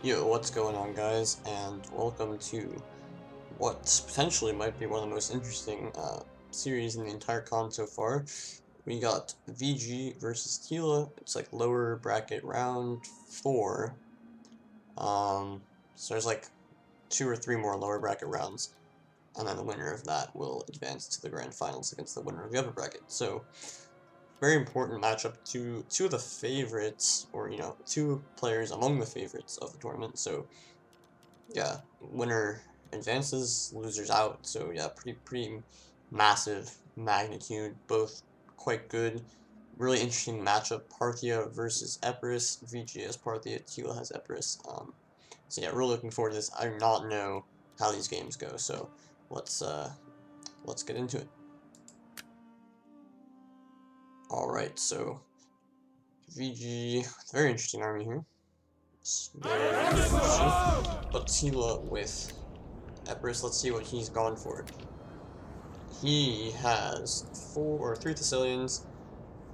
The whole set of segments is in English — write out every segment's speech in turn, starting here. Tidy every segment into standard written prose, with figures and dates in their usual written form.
Yo, what's going on, guys, and welcome to what potentially might be one of the most interesting series in the entire CoN so far. We got VG versus Tila. It's like lower bracket round 4. So there's like 2 or 3 more lower bracket rounds, and then the winner of that will advance to the grand finals against the winner of the upper bracket. So very important matchup to two of the favorites, or two players among the favorites of the tournament. So yeah, winner advances, losers out. So yeah, pretty massive magnitude, both quite good. Really interesting matchup. Parthia versus Epirus. VG has Parthia, Tila has Epirus. So yeah, really looking forward to this. I do not know how these games go, so let's get into it. Alright, so VG, very interesting army here. Very interesting. But Tila with Epirus, let's see what he's gone for. He has 3 Thessalians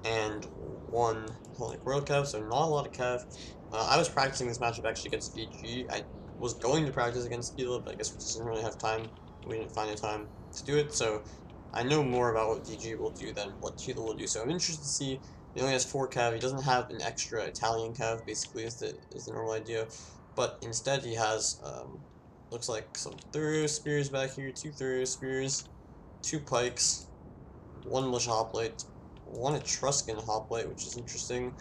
and 1 Hellenic Royal Cav, so not a lot of Cav. I was practicing this matchup actually against VG. I was going to practice against Tila, but I guess we just didn't really have time. We didn't find the time to do it, so I know more about what VG will do than what Tila will do. So I'm interested to see. He only has 4 Cav. He doesn't have an extra Italian Cav, basically, is the normal idea. But instead he has, looks like some Thorough Spears back here, 2 Thorough Spears, 2 Pikes, 1 Militia Hoplite, 1 Etruscan Hoplite, which is interesting,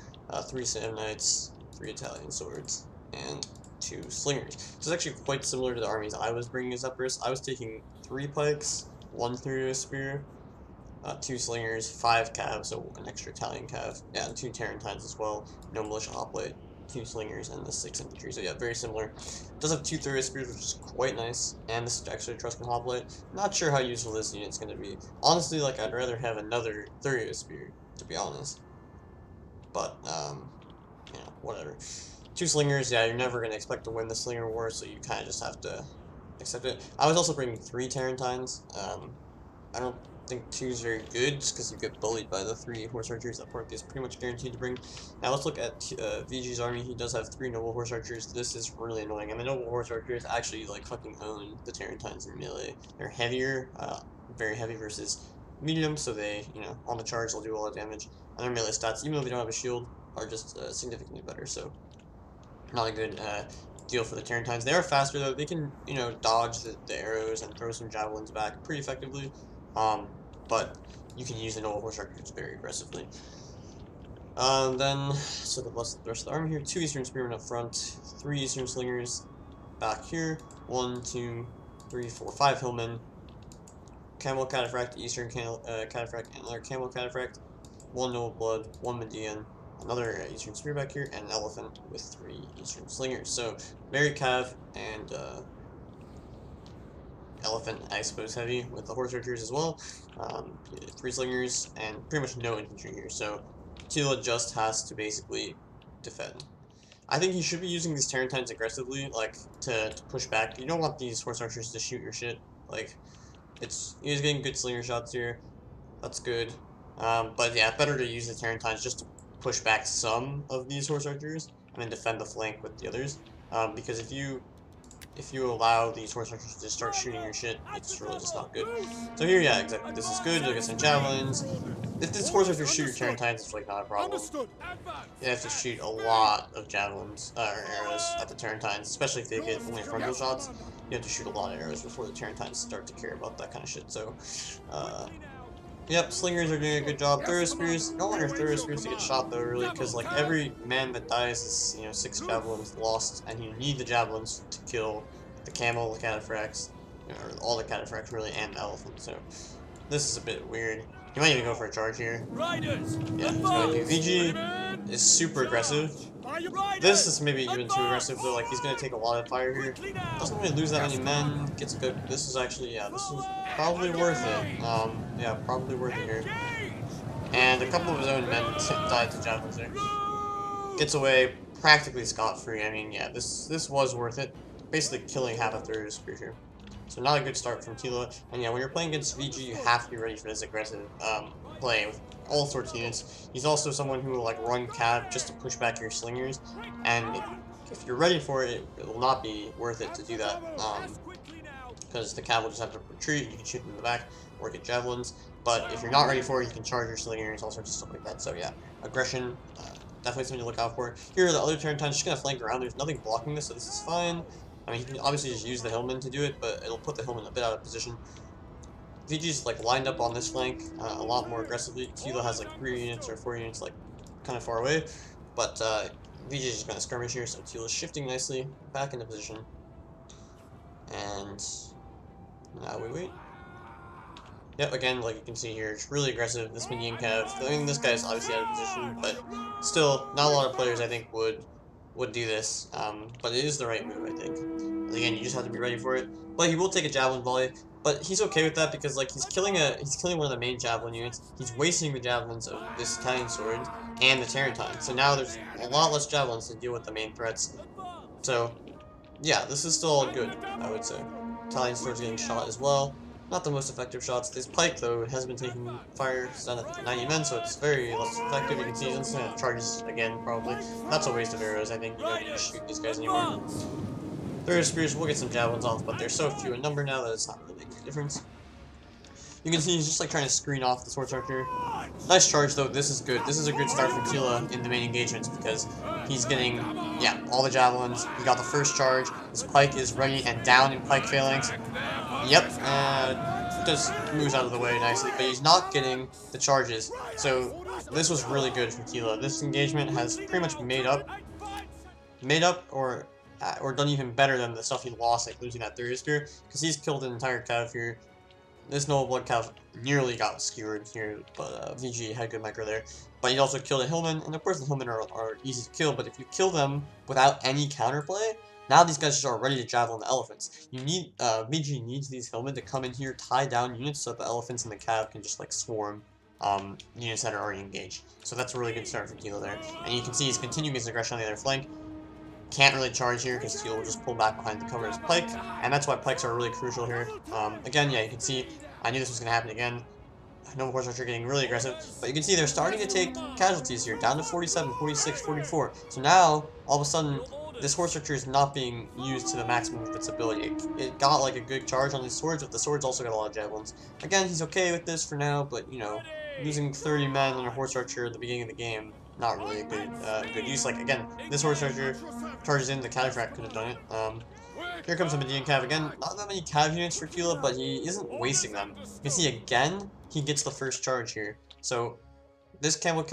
3 Samnites, 3 Italian Swords, and 2 Slingers. This is actually quite similar to the armies I was bringing as Epirus. I was taking 3 Pikes, 1 Thorough Spear, 2 Slingers, 5 Cav, so an extra Italian Cav, yeah, and 2 Tarentines as well, no Militia Hoplite, 2 Slingers, and the 6 Infantry, so yeah, very similar. It does have 2 Thorough Spears, which is quite nice, and this is actually Etruscan Hoplite. Not sure how useful this unit's going to be. Honestly, like, I'd rather have another Thorough Spear, to be honest. But, whatever. 2 Slingers, yeah, you're never going to expect to win the Slinger War, so you kind of just have to accept it. I was also bringing 3 Tarentines. I don't think 2 is very good, just because you get bullied by the 3 horse archers that Parthia is pretty much guaranteed to bring. Now let's look at VG's army. He does have 3 noble horse archers. This is really annoying, and the noble horse archers actually like fucking own the Tarentines in melee. They're heavier, very heavy versus medium, so they, on the charge they'll do a lot of damage, and their melee stats, even though they don't have a shield, are just significantly better, so not a good deal for the Tarentines. They are faster though. They can, dodge the arrows and throw some javelins back pretty effectively. But you can use the noble horse archers very aggressively. Then, so the rest of the army here, 2 Eastern Spearmen up front, 3 Eastern Slingers back here, 1, 2, 3, 4, 5 Hillmen, Camel Cataphract, Eastern Cataphract, and another Camel Cataphract, 1 Noble Blood, 1 Median, another Eastern Spear back here, and an Elephant with 3 Eastern Slingers. So, very Cav and Elephant, I suppose, heavy with the horse archers as well. 3 Slingers, and pretty much no infantry here. So, Tila just has to basically defend. I think he should be using these Tarentines aggressively, like, to push back. You don't want these horse archers to shoot your shit. Like, he's getting good slinger shots here. That's good. But yeah, better to use the Tarentines just to push back some of these horse archers and then defend the flank with the others. Because if you allow these horse archers to start shooting your shit, it's really just not good. So here, yeah, exactly. This is good. You'll get some javelins. If this horse archers shoot your Tarentines, it's like not a problem. You have to shoot a lot of javelins or arrows at the Tarentines, especially if they get only frontal shots. You have to shoot a lot of arrows before the Tarentines start to care about that kind of shit. So, yep, Slingers are doing a good job. Thorough Spears, you don't want your Thorough Spears to get shot though, really, because like every man that dies is 6 javelins lost, and you need the javelins to kill the camel, the cataphracts, or all the cataphracts really, and the elephant. So this is a bit weird. He might even go for a charge here. Yeah, he's going to. VG is super aggressive. This is maybe even too aggressive though. Like he's gonna take a lot of fire here. Doesn't really lose that many men. Gets good. This is actually, yeah, this is probably worth it. Yeah, probably worth it here. And a couple of his own men died to javelins there. Gets away practically scot-free. I mean, yeah, this was worth it. Basically killing half a third of his spear here. So not a good start from Tila. And yeah, when you're playing against VG, you have to be ready for this aggressive play with all sorts of units. He's also someone who will like run cav just to push back your slingers, and if you're ready for it, it will not be worth it to do that. Because the cav will just have to retreat, you can shoot them in the back, or get javelins. But if you're not ready for it, you can charge your slingers, all sorts of stuff like that. So yeah, aggression, definitely something to look out for. Here, the other Terrantines just gonna flank around. There's nothing blocking this, so this is fine. I mean, you can obviously just use the Hillman to do it, but it'll put the Hillman a bit out of position. VG's like lined up on this flank a lot more aggressively. Tila has like 3 units or 4 units like kind of far away, but VG's just gonna skirmish here, so Tila's shifting nicely back into position. And now we wait. Yep, again, like you can see here, it's really aggressive. This minion cav. I mean, this guy's obviously out of position, but still, not a lot of players I think would do this. But it is the right move, I think. And again, you just have to be ready for it. But he will take a javelin volley, but he's okay with that because like he's killing one of the main javelin units. He's wasting the javelins of this Italian sword and the Tarantine. So now there's a lot less javelins to deal with the main threats. So yeah, this is still all good, I would say. Italian sword's getting shot as well. Not the most effective shots. This pike, though, has been taking fire. It's done at 90 men, so it's very less effective. You can see instant charges again, probably. That's a waste of arrows, I think. You don't need to shoot these guys anymore. Third spears will get some javelins off, but they're so few in number now that it's not really making a difference. You can see he's just like trying to screen off the sword archer. Nice charge, though. This is good. This is a good start for Tila in the main engagements because he's getting, yeah, all the javelins. He got the first charge. His pike is ready and down in pike phalanx. Yep, just moves out of the way nicely, but he's not getting the charges. So this was really good for Tila. This engagement has pretty much made up or done even better than the stuff he lost, like losing that third spear, because he's killed an entire cav here. This noble blood cav nearly got skewered here, but VG had good micro there. But he also killed a Hillman, and of course the Hillman are easy to kill, but if you kill them without any counterplay, now these guys are ready to javelin the elephants. You need, VG needs these Hillmen to come in here, tie down units so that the elephants and the cav can just like swarm units that are already engaged. So that's a really good start for Tila there. And you can see he's continuing his aggression on the other flank. Can't really charge here because Tila will just pull back behind the cover of his pike, and that's why pikes are really crucial here. Again, yeah, you can see, I knew this was going to happen again. Noble Horse Archer getting really aggressive, but you can see they're starting to take casualties here, down to 47, 46, 44. So now, all of a sudden, this Horse Archer is not being used to the maximum of its ability. It got like a good charge on these swords, but the swords also got a lot of javelins. Again, he's okay with this for now, but you know, losing 30 men on a Horse Archer at the beginning of the game, not really a good use. Like again, this Horse Archer charges in, the Cataphract could have done it. Here comes the Median Cav again. Not that many Cav units for Tila, but he isn't wasting them. You can see again, he gets the first charge here. So this Eastern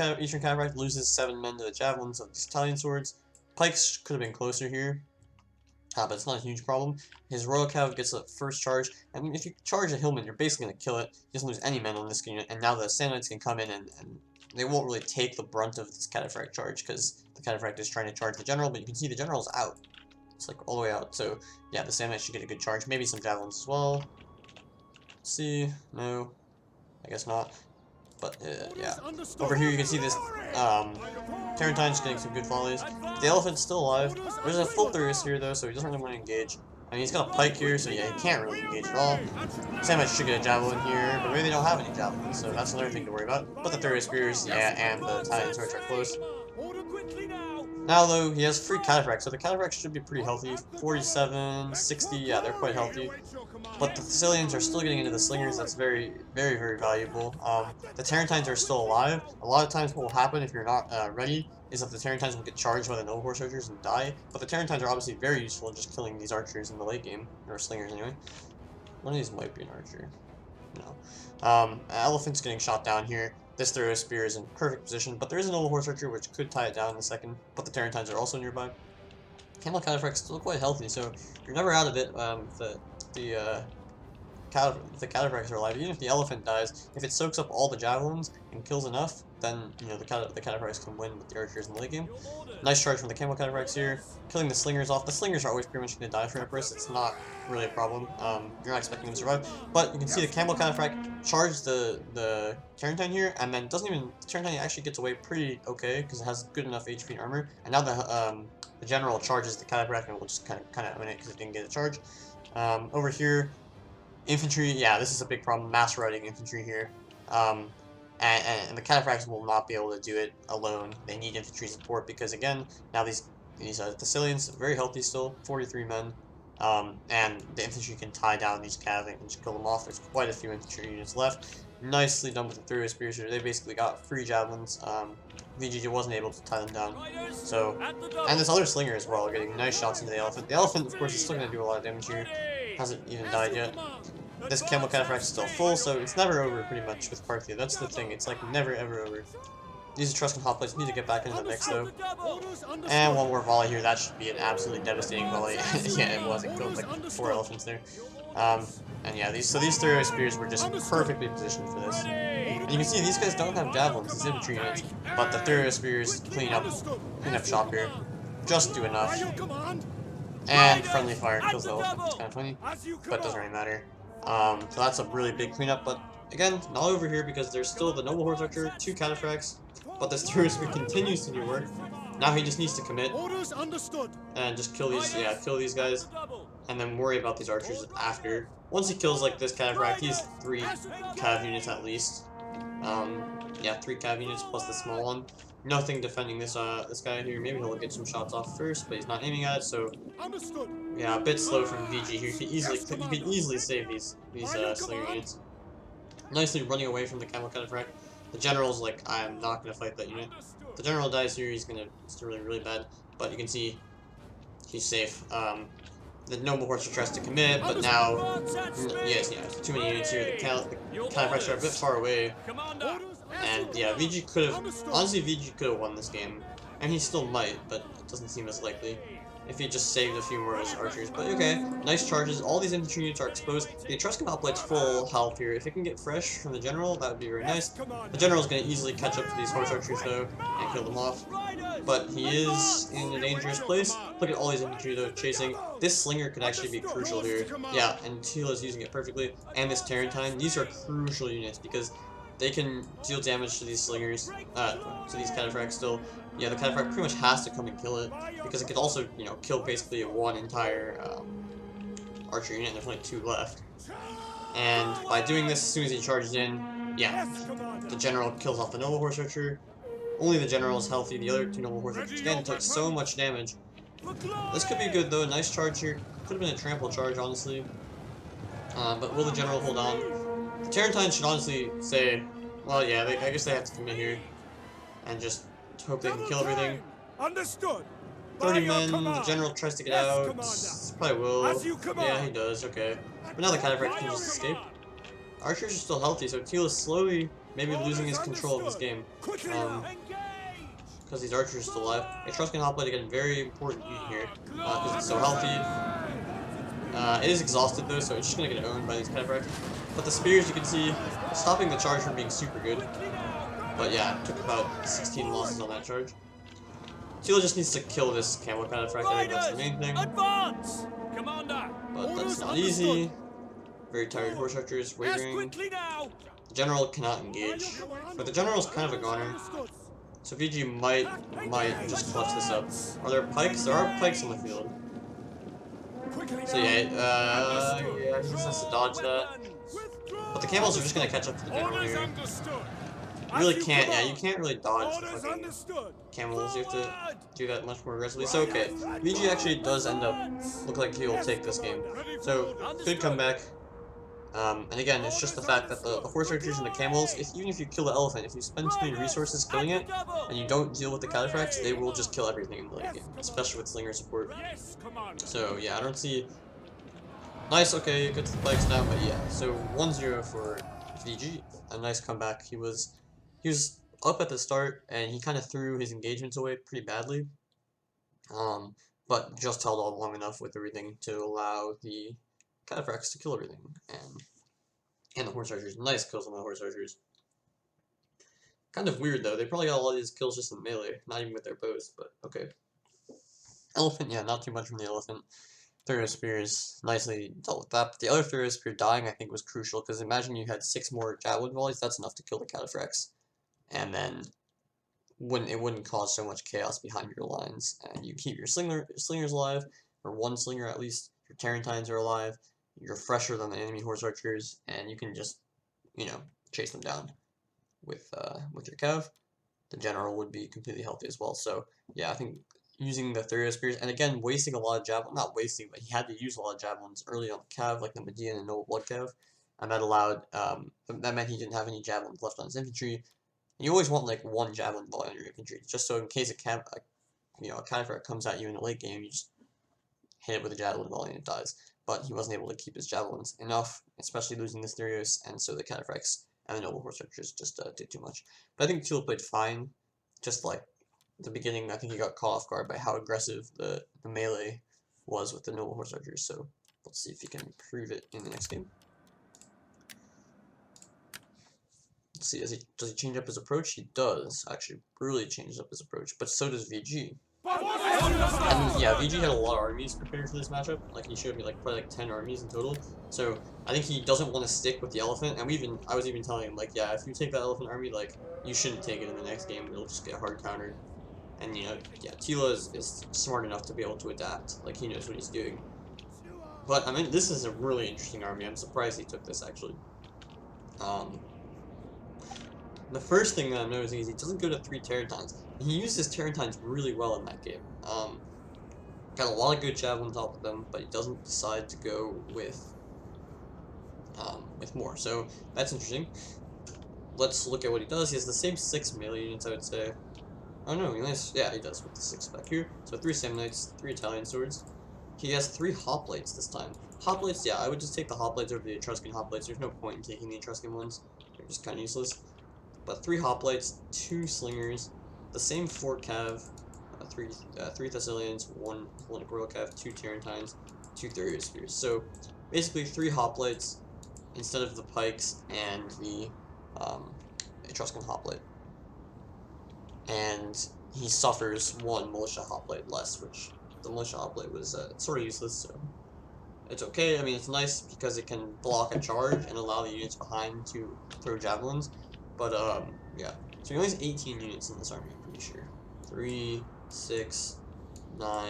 Cataphract loses 7 men to the javelins of these Italian swords. Pikes could have been closer here, but it's not a huge problem. His Royal Cav gets the first charge, and if you charge a Hillman, you're basically going to kill it. He doesn't lose any men on this unit, and now the Samnites can come in and they won't really take the brunt of this Cataphract charge because the Cataphract is trying to charge the General, but you can see the General's out. It's like all the way out, so yeah, the Samnites should get a good charge. Maybe some javelins as well. Let's see, no, I guess not. But yeah, over here you can see this Tarantine's getting some good volleys. The elephant's still alive. There's a full Epirus here though, so he doesn't really want to engage. I mean, he's got a pike here, so yeah, he can't really engage at all. Samnites should get a javelin here, but maybe they don't have any javelins, so that's another thing to worry about. But the Epirus spears, yeah, and the Italian swords are close. Now, though, he has free Cataphract, so the Cataphract should be pretty healthy. 47, 60, yeah, they're quite healthy. But the Thessalians are still getting into the Slingers. That's very, very, very valuable. The Tarantines are still alive. A lot of times what will happen if you're not ready is that the Tarantines will get charged by the Noble Horse Archers and die. But the Tarantines are obviously very useful in just killing these archers in the late game. Or Slingers, anyway. One of these might be an archer. No. Elephant's getting shot down here. This throw spear is in perfect position, but there is a Noble Horse Archer which could tie it down in a second, but the Tarantines are also nearby. Camel Cataphract's still quite healthy, so you're never out of it. The Cataphracts are alive. Even if the Elephant dies, if it soaks up all the javelins and kills enough, then you know the Cataphracts can win with the archers in the late game. Nice charge from the Camel Cataphracts here, killing the Slingers off. The Slingers are always pretty much going to die for Epirus. It's not really a problem. You're not expecting them to survive, but you can see the Camel Cataphract charge the Tarantine here, and then the Tarantine actually gets away pretty okay because it has good enough HP and armor. And now the General charges the Cataphract and will just kind of eliminate because it didn't get a charge. Over here. Infantry, yeah, this is a big problem. Mass riding infantry here. And the Cataphracts will not be able to do it alone. They need infantry support because, again, now these These Thessalians, very healthy still, 43 men. And the infantry can tie down these cavalry and just kill them off. There's quite a few infantry units left. Nicely done with the Thurius spears here. They basically got free javelins. VGG wasn't able to tie them down. So, and this other slinger as well, getting nice shots into the elephant. The elephant, of course, is still going to do a lot of damage here. Hasn't even died yet. This camel cataphract is still full, so it's never over pretty much with Parthia. That's the thing. It's like never ever over. These Etruscan hoplites need to get back into the mix though. And one more volley here. That should be an absolutely devastating volley. Yeah, it was. It killed like 4 elephants there. And yeah, these Thurios spears were just perfectly positioned for this. And you can see these guys don't have javelins, these infantry units, but the Thurios spears clean up shop here. Just do enough. And friendly fire kills the elephant. It's kind of funny, but doesn't really matter. So that's a really big cleanup, but again, not over here because there's still the noble horse archer, 2 cataphracts, but this Thurios spear continues to do work. Now he just needs to commit and just kill these guys, and then worry about these archers after. Once he kills like this cataphract, he's 3 cav units at least. Yeah, 3 cav units plus the small one. Nothing defending this this guy here. Maybe he'll get some shots off first, but he's not aiming at it. So yeah, a bit slow from VG here. He could easily save these slinger units. Nicely running away from the camel cataphract. The general's like, I'm not gonna fight that unit. If the general dies here, it's really bad. But you can see he's safe. The noble horse tries to commit, but now yes, too many units here. The cataphracts are a bit far away. And yeah, VG could have honestly VG could have won this game. And he still might, but it doesn't seem as likely if he just saved a few more of his archers. But okay, nice charges. All these infantry units are exposed. The Etruscan hoplite's full health here. If it can get fresh from the general, that would be very nice. The general's going to easily catch up to these horse archers though and kill them off. But he is in a dangerous place. Look at all these infantry though chasing. This slinger could actually be crucial here. Yeah, and Tila's using it perfectly. And this Tarentine, these are crucial units because they can deal damage to these slingers, to these cataphracts still. Yeah, the cataphract pretty much has to come and kill it, because it could also, you know, kill basically one entire archer unit, and there's only 2 left. And by doing this, as soon as he charges in, yeah, the general kills off the noble horse archer. Only the general is healthy, the other 2 noble horse archers, again, took so much damage. This could be good though, nice charge here. Could have been a trample charge, honestly. But will the general hold on? The Tarentine should honestly say, well, yeah, I guess they have to commit here, and just hope they can kill everything. Understood. 30 men, the general tries to get out, probably will. Yeah, he does, okay. But now the cataphract can just escape. Archers are still healthy, so Tila's slowly maybe losing his control of this game. Because these archers are still alive. Etruscan hoplite again, very important unit here, because it's so healthy. It is exhausted though, so it's just gonna get owned by these cataphracts. But the spears, you can see, stopping the charge from being super good. But yeah, it took about 16 losses on that charge. Tila just needs to kill this camel cataphract, I think that's the main thing. But that's not easy. Very tired horse archers, wavering. The general cannot engage. But the general's kind of a goner. So VG might just clutch this up. Are there pikes? There are pikes on the field. So yeah, he just has to dodge that. But the camels are just gonna catch up to the general here. You really can't, yeah, you can't really dodge the fucking camels. You have to do that much more aggressively. So okay, VG actually does end up look like he'll take this game. So good comeback. And again, it's just the fact that the horse archers and the camels, even if you kill the elephant, if you spend too many resources killing it, and you don't deal with the cataphracts, they will just kill everything in the late game, especially with slinger support. So yeah, I don't see... Nice, okay, gets the bikes down, but yeah, so 1-0 for VG. A nice comeback. He was up at the start, and he kind of threw his engagements away pretty badly. But just held on long enough with everything to allow the cataphracts to kill everything, and the horse archers. Nice kills on the horse archers. Kind of weird though, they probably got a lot of these kills just in melee, not even with their bows, but okay. Elephant, yeah, not too much from the elephant. Thurios spears nicely dealt with that, but the other Thurios spear dying I think was crucial, because imagine you had 6 more javelin volleys, that's enough to kill the cataphracts, and then it wouldn't cause so much chaos behind your lines, and you keep your slingers alive, or 1 slinger at least, your Tarentines are alive, you're fresher than the enemy horse archers, and you can just, you know, chase them down with your cav. The general would be completely healthy as well. So yeah, I think using the Thurios spears, and again, wasting a lot of javelins, not wasting, but he had to use a lot of javelins early on the cav, like the Median and Noble Blood cav, and that allowed, that meant he didn't have any javelins left on his infantry, and you always want, like, one javelin volley on your infantry, just so in case a cataphract comes at you in the late game, you just hit it with a javelin volley and it dies, but he wasn't able to keep his javelins enough, especially losing the Thurios, and so the cataphracts and the Noble Horse Archers just did too much. But I think Tila played fine, just like at the beginning. I think he got caught off guard by how aggressive the melee was with the Noble Horse Archers, so let's see if he can improve it in the next game. Let's see, does he change up his approach? He does, actually, really changes up his approach, but so does VG. And yeah, VG had a lot of armies prepared for this matchup. Like, he showed me probably like 10 armies in total. So I think he doesn't want to stick with the elephant. And I was even telling him, like, yeah, if you take that elephant army, like, you shouldn't take it in the next game. It'll just get hard countered. And you know, yeah, Tila is smart enough to be able to adapt. Like, he knows what he's doing. But I mean, this is a really interesting army. I'm surprised he took this actually. The first thing that I'm noticing is he doesn't go to 3 Terratines. He used his Terratines really well in that game. Got a lot of good javelins off of them, but he doesn't decide to go with more. So that's interesting. Let's look at what he does. He has the same 6 melee units, I would say. Oh no, he does with the 6 back here. So 3 Samnites, 3 Italian swords. He has 3 hoplites this time. Hoplites, yeah, I would just take the hoplites over the Etruscan hoplites. There's no point in taking the Etruscan ones. They're just kind of useless. But 3 hoplites, 2 slingers, the same 4 cav, 3 Thessalians, 1 Hellenic Royal cav, 2 Tarentines, 2 Thurios spears. So basically 3 hoplites instead of the pikes and the Etruscan hoplite. And he suffers 1 militia hoplite less, which the militia hoplite was sort of useless, so it's okay. I mean, it's nice because it can block a charge and allow the units behind to throw javelins. But, yeah. So he only has 18 units in this army, I'm pretty sure. 3, 6, 9,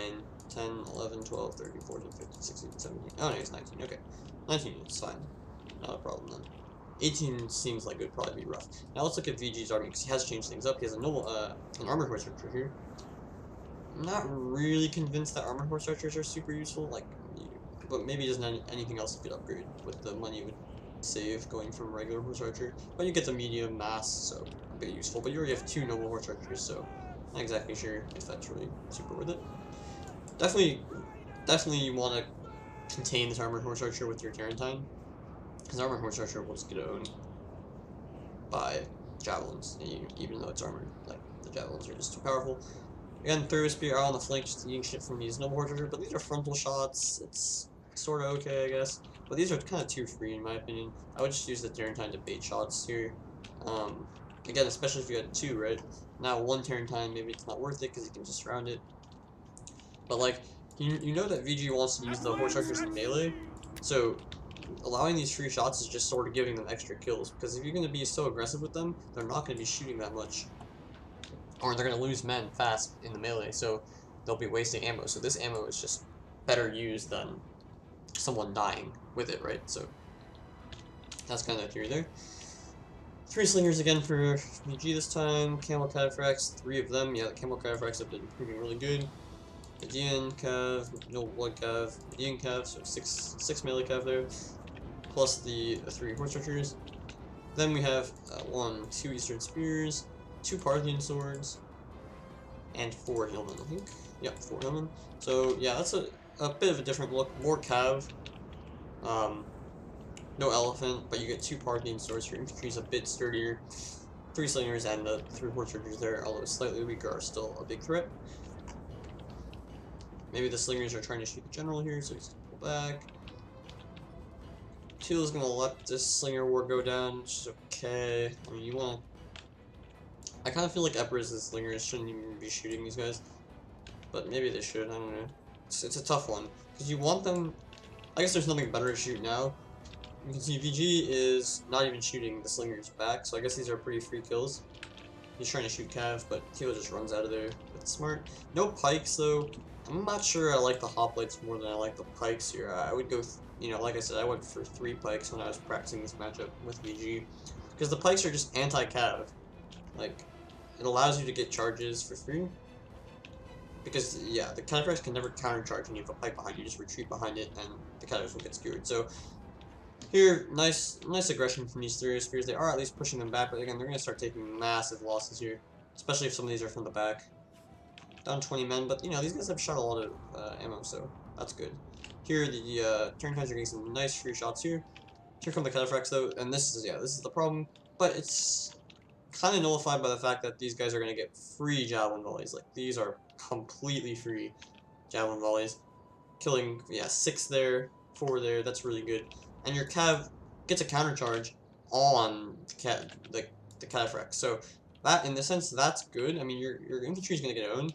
10, 11, 12, 13, 14, 15, 16, 17. Oh, no, it's 19. Okay. 19 units, fine. Not a problem then. 18 seems like it would probably be rough. Now let's look at VG's army, because he has changed things up. He has an armored horse archer here. I'm not really convinced that armored horse archers are super useful, but maybe he doesn't have anything else he could upgrade with the money it would save going from regular horse archer. But you get the medium mass, so a bit useful. But you already have 2 noble horse archers, so not exactly sure if that's really super worth it. Definitely you want to contain this armored horse archer with your Tarentine, because armored horse archer will just get owned by javelins, even though it's armored. Like, the javelins are just too powerful. Again, Thurios spear on the flank, just eating shit from these noble horse archer, but these are frontal shots. It's sort of okay, I guess. But these are kind of too free, in my opinion. I would just use the Tarentine to bait shots here. Again, especially if you had 2, right? Now 1 Tarentine, maybe it's not worth it because you can just surround it. But like, you know that VG wants to use the horse archers in melee, so allowing these free shots is just sort of giving them extra kills. Because if you're going to be so aggressive with them, they're not going to be shooting that much, or they're going to lose men fast in the melee, so they'll be wasting ammo. So this ammo is just better used than someone dying with it, right? So that's kind of the theory there. 3 slingers again for VG this time. Camel cataphracts, 3 of them. Yeah, the camel cataphracts have been proving really good. Median cav, Noble Blood cav, Median cav, so 6 melee cav there, plus the 3 horse archers. Then we have 2 Eastern spears, 2 Parthian swords, and 4 hillmen, I think. Yep, 4 hillmen. So yeah, that's a bit of a different look. More cav. No elephant, but you get 2 Parthian swords. Your infantry is a bit sturdier. 3 slingers and the 3 horse archers there, although slightly weaker, are still a big threat. Maybe the slingers are trying to shoot the general here, so he's gonna pull back. Tila's gonna let this slinger war go down, which is okay. I mean, you wanna... I kind of feel like Epirus' slingers shouldn't even be shooting these guys, but maybe they should, I don't know. It's a tough one, because you want them... I guess there's nothing better to shoot now. You can see VG is not even shooting the slingers back, so I guess these are pretty free kills. He's trying to shoot cav, but Tila just runs out of there. That's smart. No pikes, though. I'm not sure I like the hoplites more than I like the pikes here. I would go, you know, like I said, I went for 3 pikes when I was practicing this matchup with VG. Because the pikes are just anti-cav. Like, it allows you to get charges for free. because yeah, the cataphracts can never countercharge when you have a pike behind you. Just retreat behind it, and the cataphracts will get skewered. So here, nice aggression from these three spears. They are at least pushing them back, but again, they're gonna start taking massive losses here, especially if some of these are from the back. Down 20 men, but you know these guys have shot a lot of ammo, so that's good. Here, the turn times are getting some nice free shots here. Here come the cataphracts though, and this is the problem. But it's kind of nullified by the fact that these guys are going to get free javelin volleys. Like, these are completely free javelin volleys. Killing, yeah, 6 there, 4 there, that's really good. And your cav gets a countercharge on the cataphract. So, that, in the sense, that's good. I mean, your infantry is going to get owned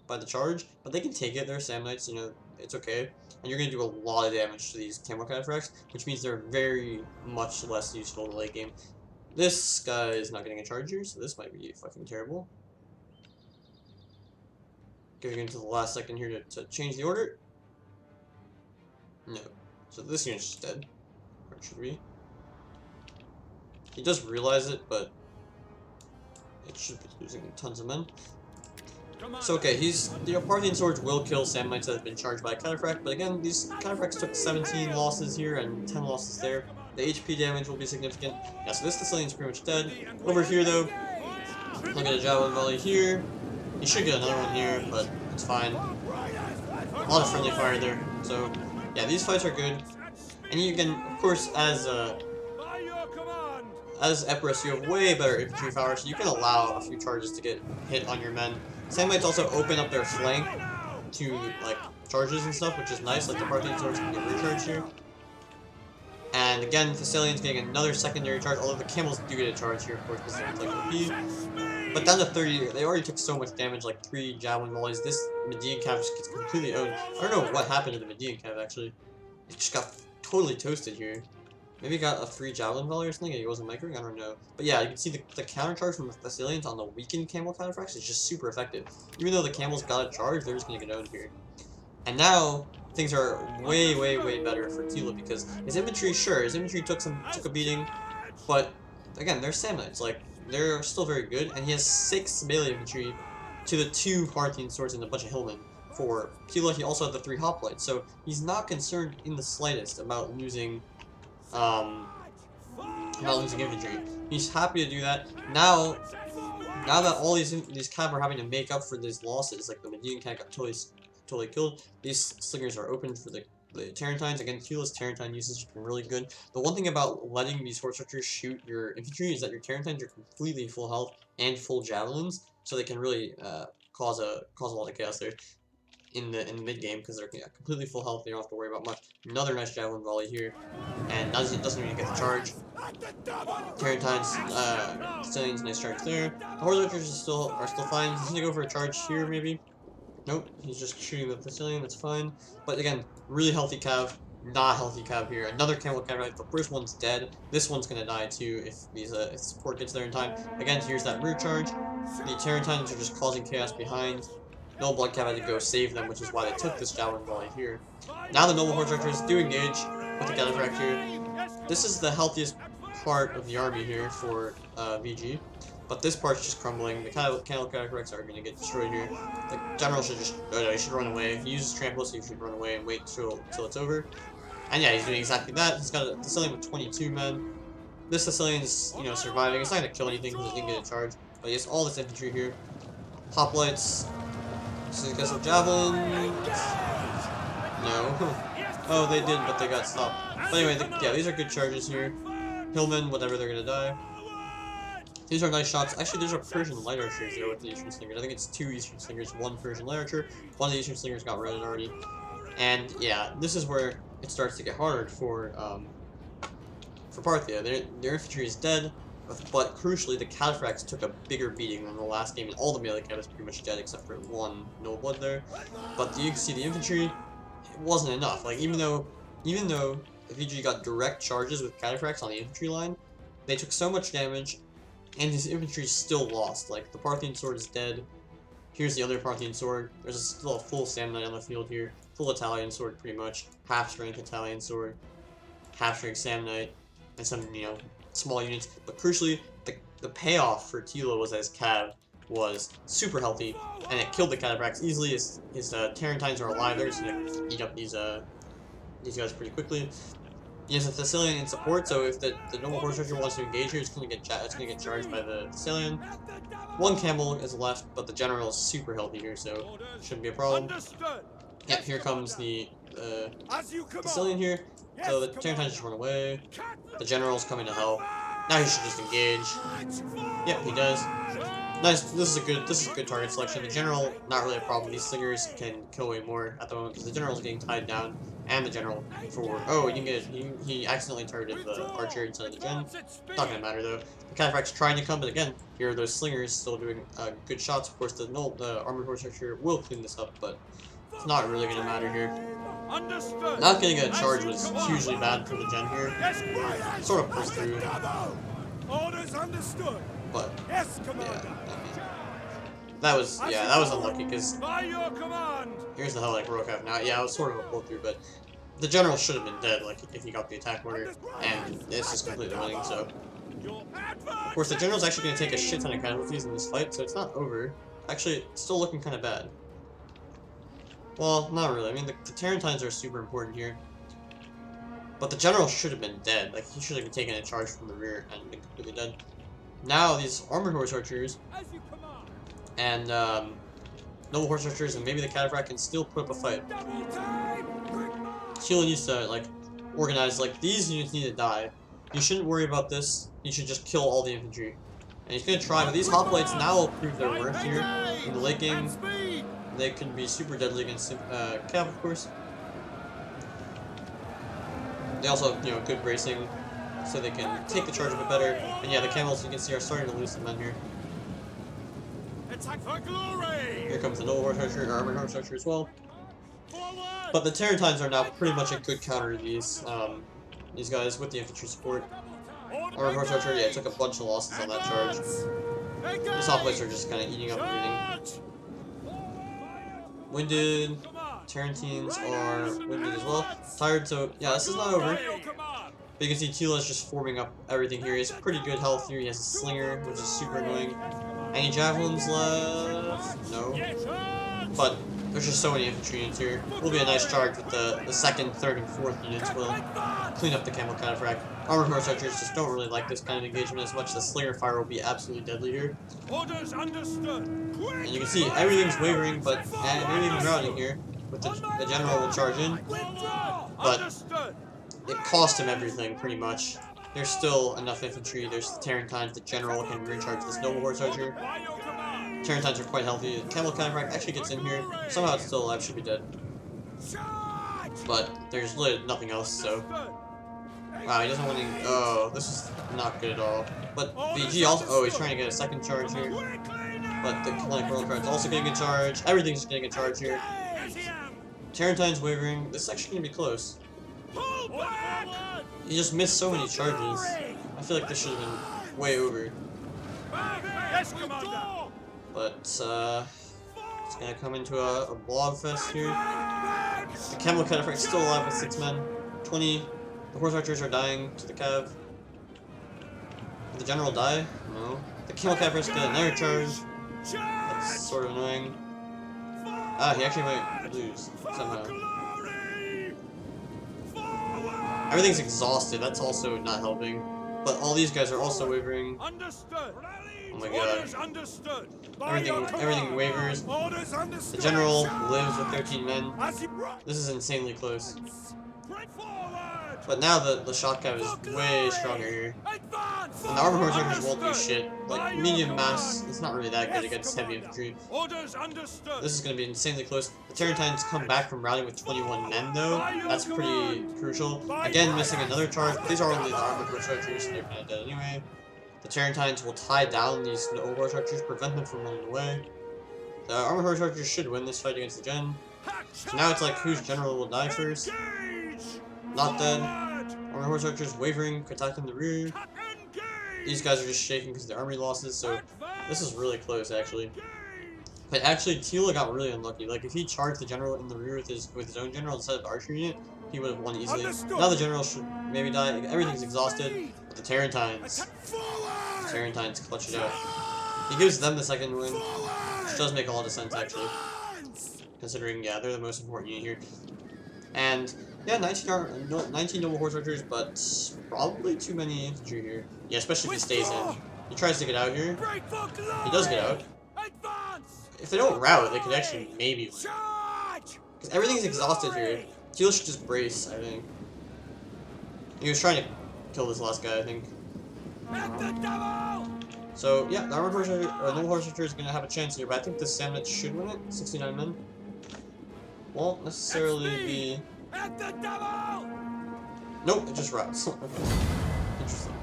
by the charge, but they can take it. They're Samnites, you know, it's okay. And you're going to do a lot of damage to these camo cataphracts, which means they're very much less useful in the late game. This guy is not getting a charge here, so this might be fucking terrible. Going into the last second here to change the order. No. So this unit's just dead. Or it should be. He does realize it, but it should be losing tons of men. So okay, the Parthian swords will kill Samnites that have been charged by a cataphract, but again, these cataphracts took 17 losses here and 10 losses there. The HP damage will be significant. Yeah, so this Thessalian's pretty much dead. Over here though, look at a javelin volley here. He should get another one here, but it's fine. A lot of friendly fire there. So yeah, these fights are good. And you can, of course, as Epirus, you have way better infantry power, so you can allow a few charges to get hit on your men. Samnites also open up their flank to, like, charges and stuff, which is nice. Like, the Parthian swords can get recharged here. And again, Thessalian's getting another secondary charge, although the camels do get a charge here, of course, because they're, like, OP. But down to 30, they already took so much damage, like 3 javelin volleys. This Median cav just gets completely owned. I don't know what happened to the Median cav, actually. It just got totally toasted here. Maybe he got a free javelin volley or something and he wasn't microing, I don't know. But yeah, you can see the countercharge from the Thessalians on the weakened camel cataphracts is just super effective. Even though the camels got a charge, they're just gonna get owned here. And now, things are way better for Tila because his infantry, sure, his infantry took a beating, but again, they're Samnites, like, they're still very good, and he has 6 melee infantry to the 2 Parthian swords and a bunch of hillmen. For Tila, he also had the 3 hoplites, so he's not concerned in the slightest about losing infantry. He's happy to do that. Now that all these cav are having to make up for these losses, like the Median cav got totally killed, these slingers are open for the Tarentines. Again, Tila's Tarentine usage has been really good. The one thing about letting these horse archers shoot your infantry is that your Tarentines are completely full health and full javelins, so they can really cause a lot of chaos there in the mid game because they're completely full health. They don't have to worry about much. Another nice javelin volley here, and doesn't even get the charge. Tarentines, Thessalians, nice charge there. The horse archers are still fine. He's gonna go for a charge here maybe. Nope, he's just shooting the Thessalian, that's fine. But again, really healthy cav, not healthy cav here. Another camel cav, right? The first one's dead. This one's gonna die too if if support gets there in time. Again, here's that rear charge. The Tarentines are just causing chaos behind. Noble Blood Cav had to go save them, which is why they took this javelin volley here. Now the Noble Horse Archers do engage with the cataphract here. This is the healthiest part of the army here for VG. But this part's just crumbling. The camel cataphracts are going to get destroyed here. The general should just, he should run away. If he uses trample, so he should run away and wait till it's over. And yeah, he's doing exactly that. He's got a Thessalian with 22 men. This Thessalian is, you know, surviving. It's not going to kill anything because he didn't get a charge. But he has all this infantry here. Hoplites. So he's got some javelins. No. Oh, they did, but they got stopped. But anyway, yeah, these are good charges here. Hillmen, whatever, they're going to die. These are nice shots. Actually, there's a Persian light archer there with the Eastern Slingers. I think it's 2 Eastern Slingers, 1 Persian light archer. One of the Eastern Slingers got routed already. And yeah, this is where it starts to get hard for Parthia. Their infantry is dead, but crucially, the cataphracts took a bigger beating than the last game, and all the melee cav is pretty much dead except for 1 Noble Blood there. But you can see the infantry, it wasn't enough. Like even though VG got direct charges with cataphracts on the infantry line, they took so much damage. And his infantry still lost. Like, the Parthian sword is dead. Here's the other Parthian sword. There's still a full Samnite on the field here. Full Italian sword, pretty much. Half-strength Italian sword. Half-strength Samnite. And some, you know, small units. But crucially, the payoff for Tila was as cav. was super healthy, and it killed the cataphracts easily. His Tarentines are alive. They're just gonna eat up these guys pretty quickly. He has a Thessalian in support, so if the normal horse archer wants to engage here, it's gonna get charged by the Thessalian. One camel is left, but the general is super healthy here, so shouldn't be a problem. Yep, here comes the Thessalian here. So the Tarentines just run away. The general's coming to help. Now he should just engage. Yep, he does. Nice. This is a good target selection. The general, not really a problem. These slingers can kill way more at the moment because the general's getting tied down, and the general forward. Oh, you can get he accidentally targeted the archer instead of the gen. Not gonna matter though. The cataphract's trying to come, but again, here are those slingers still doing good shots. Of course, the armored horse archer will clean this up, but it's not really gonna matter here. Not getting a charge was hugely bad for the gen here. Sort of pushed through. But yeah, that was unlucky because here's the Hellenic Rocav now. Yeah, it was sort of a pull through, but the general should have been dead, like if he got the attack order, and this is completely winning. So of course the general's actually going to take a shit ton of casualties in this fight, so it's not over. Actually, it's still looking kind of bad. Well, not really. I mean, the Tarentines are super important here, but the general should have been dead. Like he should have taken a charge from the rear and been completely dead. Now these armored horse archers and noble horse archers and maybe the cataphract can still put up a fight. Tila needs to like organize, like these units need to die. You shouldn't worry about this. You should just kill all the infantry. And he's gonna try, but these hoplites now will prove their worth here in the late game. They can be super deadly against cav, of course. They also have, good bracing, so they can take the charge a bit better. And yeah, the camels, you can see, are starting to lose some men here. Attack for glory! Here comes the noble horse archer, or armored horse archer as well. But the Tarentines are now pretty much a good counter to these guys with the infantry support. Armored horse archer, yeah, took a bunch of losses on that charge. These hoplites are just kind of eating up everything. Winded. Tarentines are winded as well. Tired, so yeah, this is not over. But you can see Tila is just forming up everything here. He has pretty good health here. He has a slinger, which is super annoying. Any javelins left? No. But there's just so many infantry units here. Will be a nice charge with the second, third, and fourth units. Will clean up the camel cataphract. Armored horse archers just don't really like this kind of engagement as much. The slinger fire will be absolutely deadly here. Orders understood. And you can see everything's wavering, but maybe even routing here. With the general will charge in, but it cost him everything pretty much. There's still enough infantry. There's the Tarentines. The general can recharge this noble horse archer. Tarentines are quite healthy. The camel cataphract actually gets in here. Somehow it's still alive. Should be dead. But there's literally nothing else. So wow, he doesn't want to. Oh, this is not good at all. But VG also. Oh, he's trying to get a second charge here. But the Hellenic Rocav also getting a charge. Everything's getting a charge here. Tarentine's wavering. This is actually going to be close. He just missed so many charges. I feel like this should have been way over. But, it's going to come into a blob fest here. The camel cataphract's still alive with 6 men. 20. The horse archers are dying to the cav. Did the general die? No. The camel cataphract's got another charge. That's sort of annoying. Ah, he actually might lose, somehow. Everything's exhausted, that's also not helping. But all these guys are also wavering. Oh my god. Everything wavers. The general lives with 13 men. This is insanely close. But now the shock cav is way stronger here. And the armored horse archers won't do shit. Like, medium mass, it's not really that good against heavy infantry. This is going to be insanely close. The Tarentines come back from routing with 21 men, though. That's pretty crucial. Again, missing another charge. These are only the armored horse archers, so they're kind of dead anyway. The Tarentines will tie down these noble horse archers, prevent them from running away. The armored horse archers should win this fight against the gen. So now it's like, whose general will die first? Not dead. Armored horse archers wavering, attacking the rear. These guys are just shaking because of their army losses, so this is really close actually. But actually, Tila got really unlucky. Like if he charged the general in the rear with his own general instead of the archer unit, he would have won easily. Now the general should maybe die. Everything's exhausted. But the Tarentines clutch it out. He gives them the second win, which does make a lot of sense actually, considering yeah they're the most important unit here. And yeah, 19 noble horse archers, but probably too many infantry here. Yeah, especially if he stays in. He tries to get out here. He does get out. If they don't rout, they could actually maybe win. Because everything's exhausted here. Tila should just brace, I think. He was trying to kill this last guy, I think. So yeah, the armored horse noble horse archer is gonna have a chance here, but I think this Samnite should win it. 69 men. Won't necessarily be. Nope, it just routs. Interesting.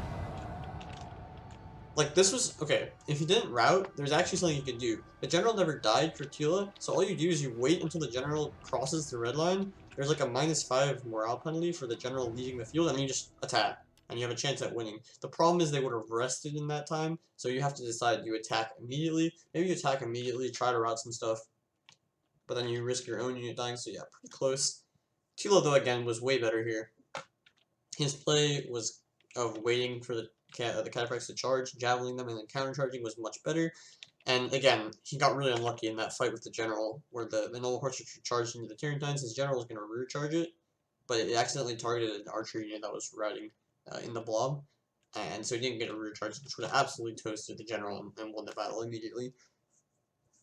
Like, this was... Okay, if he didn't rout, there's actually something you could do. The general never died for Tila, so all you do is you wait until the general crosses the red line. There's like a -5 morale penalty for the general leaving the field, and you just attack. And you have a chance at winning. The problem is they would have rested in that time, so you have to decide, do you attack immediately? Maybe you attack immediately, try to rout some stuff, but then you risk your own unit dying, so yeah, pretty close. Tila, though, again, was way better here. His play was of waiting for the cataphracts to charge, javeling them, and then countercharging was much better. And again, he got really unlucky in that fight with the general, where the noble horse charged into the Tarentines. His general was going to rear charge it, but it accidentally targeted an archer unit that was routing in the blob, and so he didn't get a rear charge, which would have absolutely toasted the general and won the battle immediately.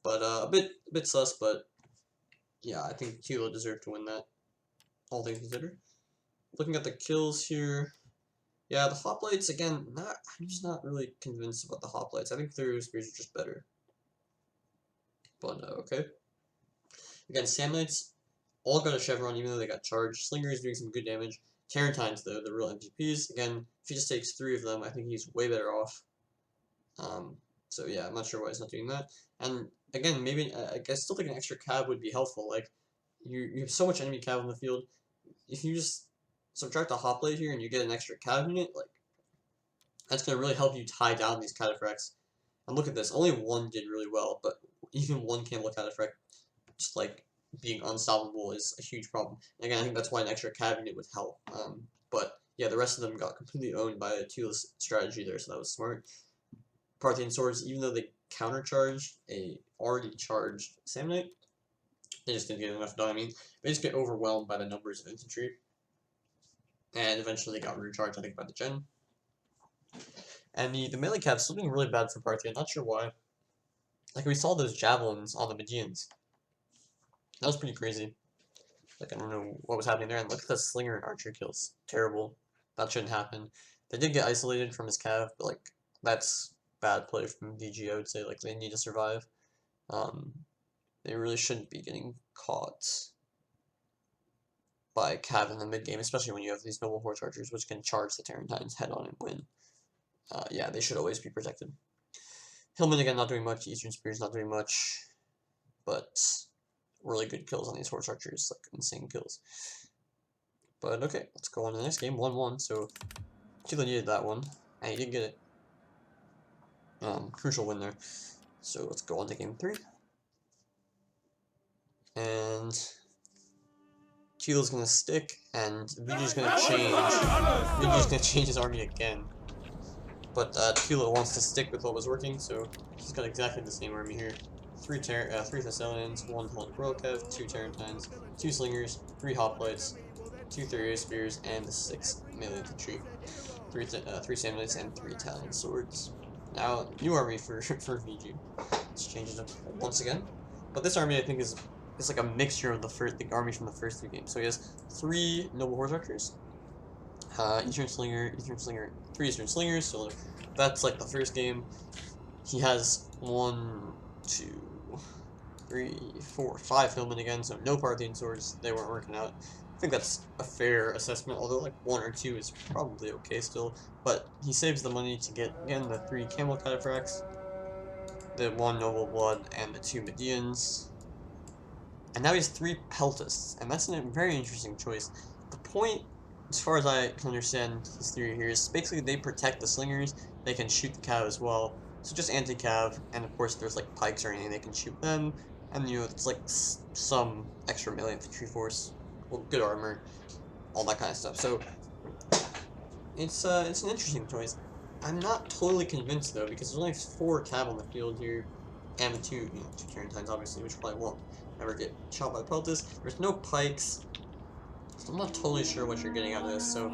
But a bit sus, but yeah, I think Tila deserved to win that, all things considered. Looking at the kills here, yeah, the hoplites, again, I'm just not really convinced about the hoplites. I think their spears are just better. But, okay. Again, Samnites all got a chevron, even though they got charged. Slinger is doing some good damage. Tarentines, though, the real MVPs. Again, if he just takes 3 of them, I think he's way better off. So yeah, I'm not sure why he's not doing that. And again, maybe, I still think an extra cab would be helpful. Like, you have so much enemy cab on the field. If you just subtract a hoplite here and you get an extra cav unit, like, that's going to really help you tie down these cataphracts. And look at this, only one did really well, but even one Campbell cataphract, just like being unstoppable, is a huge problem. And again, I think that's why an extra cav unit would help. But yeah, the rest of them got completely owned by a Tila's strategy there, so that was smart. Parthian swords, even though they countercharged a already charged Samnite, they just didn't get enough done. I mean, they just get overwhelmed by the numbers of infantry. And eventually they got recharged, I think, by the gen. And the melee cap's still doing really bad for Parthia, not sure why. Like, we saw those javelins on the Magians. That was pretty crazy. Like, I don't know what was happening there. And look at the slinger and archer kills. Terrible. That shouldn't happen. They did get isolated from his cav, but, like, that's bad play from VG, I would say. Like, they need to survive. They really shouldn't be getting caught by cav in the mid game, especially when you have these noble horse archers, which can charge the Tarentines head on and win. Yeah, they should always be protected. Hillman again not doing much, Eastern Spears not doing much, but really good kills on these horse archers, like insane kills. But okay, let's go on to the next game, 1-1. So Tila needed that one, and he did get it. Crucial win there. So let's go on to game 3. And Tila's gonna stick, and VG's gonna change. VG's gonna change his army again. But Tila wants to stick with what was working, so he's got exactly the same army here. 3 Thessalians, 1 Helen Brokev, 2 Tarentines, 2 Slingers, 3 Hoplites, 2 Thurio Spears, and 6 melee infantry. 3 Samnites, and 3 Italian swords. Now, new army for VG. Let's change it up once again. But this army, I think, is like a mixture of the army from the first 3 games. So he has 3 noble horse archers, Eastern Slinger, 3 Eastern Slingers, so that's like the first game. He has 1, 2, 3, 4, 5 Hillmen again, so no Parthian swords, they weren't working out. I think that's a fair assessment, although like 1 or 2 is probably okay still. But he saves the money to get, again, the 3 Camel Cataphracts, the 1 Noble Blood, and the 2 Medians. And now he has 3 Peltists, and that's a very interesting choice. The point, as far as I can understand his theory here, is basically they protect the slingers, they can shoot the cav as well, so just anti-cav, and of course there's like pikes or anything, they can shoot them, and you know, it's like some extra melee infantry force, well, good armor, all that kind of stuff, so it's an interesting choice. I'm not totally convinced though, because there's only 4 cav on the field here, and 2 Tarantines obviously, which probably won't ever get shot by Peltis. There's no pikes, so I'm not totally sure what you're getting out of this, so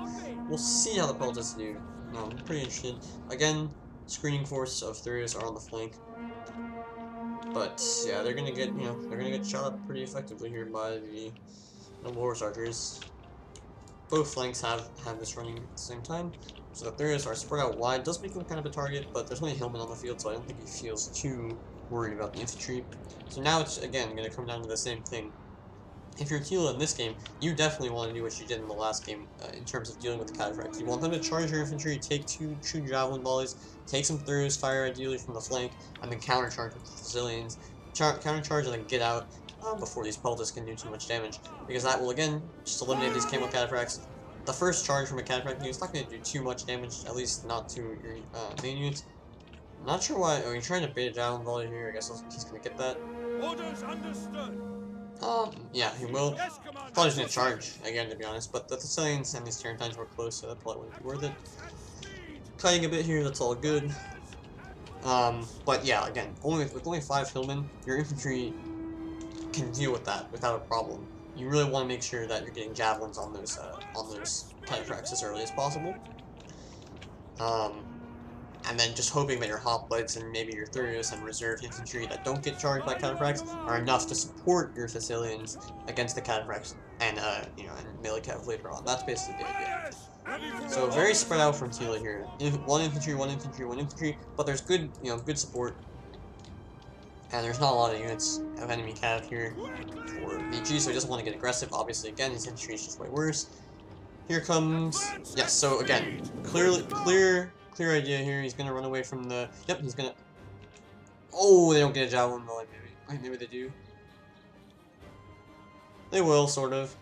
we'll see how the Peltis do. No, I'm pretty interested. Again, screening force of Therius are on the flank. But yeah, they're gonna get, they're gonna get shot up pretty effectively here by the Noble Horse Archers. Both flanks have this running at the same time. So the Therius are spread out wide, does make them kind of a target, but there's only Hillman on the field, so I don't think he feels too worried about the infantry. So now it's, again, going to come down to the same thing. If you're Tila in this game, you definitely want to do what you did in the last game in terms of dealing with the cataphracts. You want them to charge your infantry, take 2 true javelin volleys, take some Therius fire ideally from the flank, and then countercharge with the Sicilians. Countercharge and then get out before these Peltis can do too much damage, because that will again just eliminate these camo cataphracts. The first charge from a cataphract unit is not going to do too much damage, at least not to your main units. I'm not sure why. Oh, you're trying to bait a javelin volley here. I guess he's going to get that. Orders understood. Yeah, he will. Yes, Probably just gonna charge again, to be honest. But the Sicilians and these Tarantines were close, so that probably wouldn't be worth it. Kiting a bit here, that's all good. But yeah, again, with only 5 hillmen, your infantry can deal with that without a problem. You really want to make sure that you're getting javelins on those cataphracts as early as possible. And then just hoping that your hoplites and maybe your Therius and reserve infantry that don't get charged by cataphracts are enough to support your Sicilians against the cataphracts and and melee cav later on. That's basically the idea. So very spread out from Tila here. 1 infantry, 1 infantry, 1 infantry, but there's good good support. And there's not a lot of units of enemy cav here for VG, so he doesn't want to get aggressive. Obviously, again, his infantry is just way worse. Here comes, yes. So again, clear idea here. He's gonna run away from the. Yep, he's gonna. Oh, they don't get a javelin volley. Maybe they do. They will, sort of.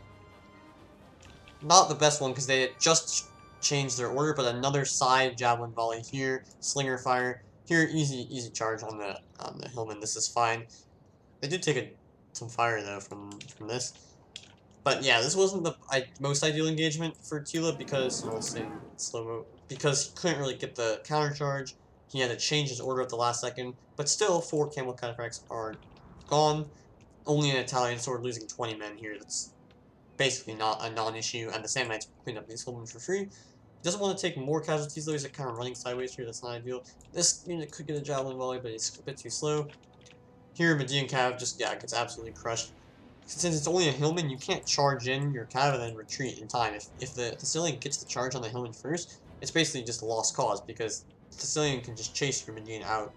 Not the best one because they just changed their order, but another side javelin volley here. Slinger fire here. Easy charge on the Hillman. This is fine. They did take some fire though from this. But yeah, this wasn't the most ideal engagement for Tila because, I'll say in slow-mo, because he couldn't really get the counter charge. He had to change his order at the last second. But still, 4 camel cataphracts are gone. Only an Italian sword losing 20 men here. That's basically not a non-issue. And the Sand Knights cleaned up these Hillmen for free. He doesn't want to take more casualties though. He's kind of running sideways here. That's not ideal. This unit could get a javelin volley, but he's a bit too slow. Here, Median Cav just, gets absolutely crushed. Since it's only a Hillman, you can't charge in your cav and then retreat in time. If the Sicilian gets the charge on the Hillman first, it's basically just a lost cause because the Sicilian can just chase your Median out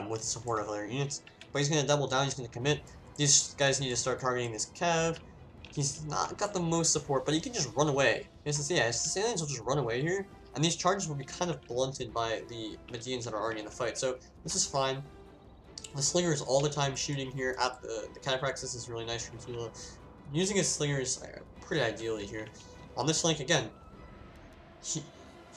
with the support of other units. But he's going to double down, he's going to commit. These guys need to start targeting this cav. He's not got the most support, but he can just run away. His Sicilians will just run away here, and these charges will be kind of blunted by the Medians that are already in the fight. So this is fine. The Slinger is all the time shooting here at the cataphracts. This is really nice from Tila. Using his Slingers pretty ideally here. On this flank, again,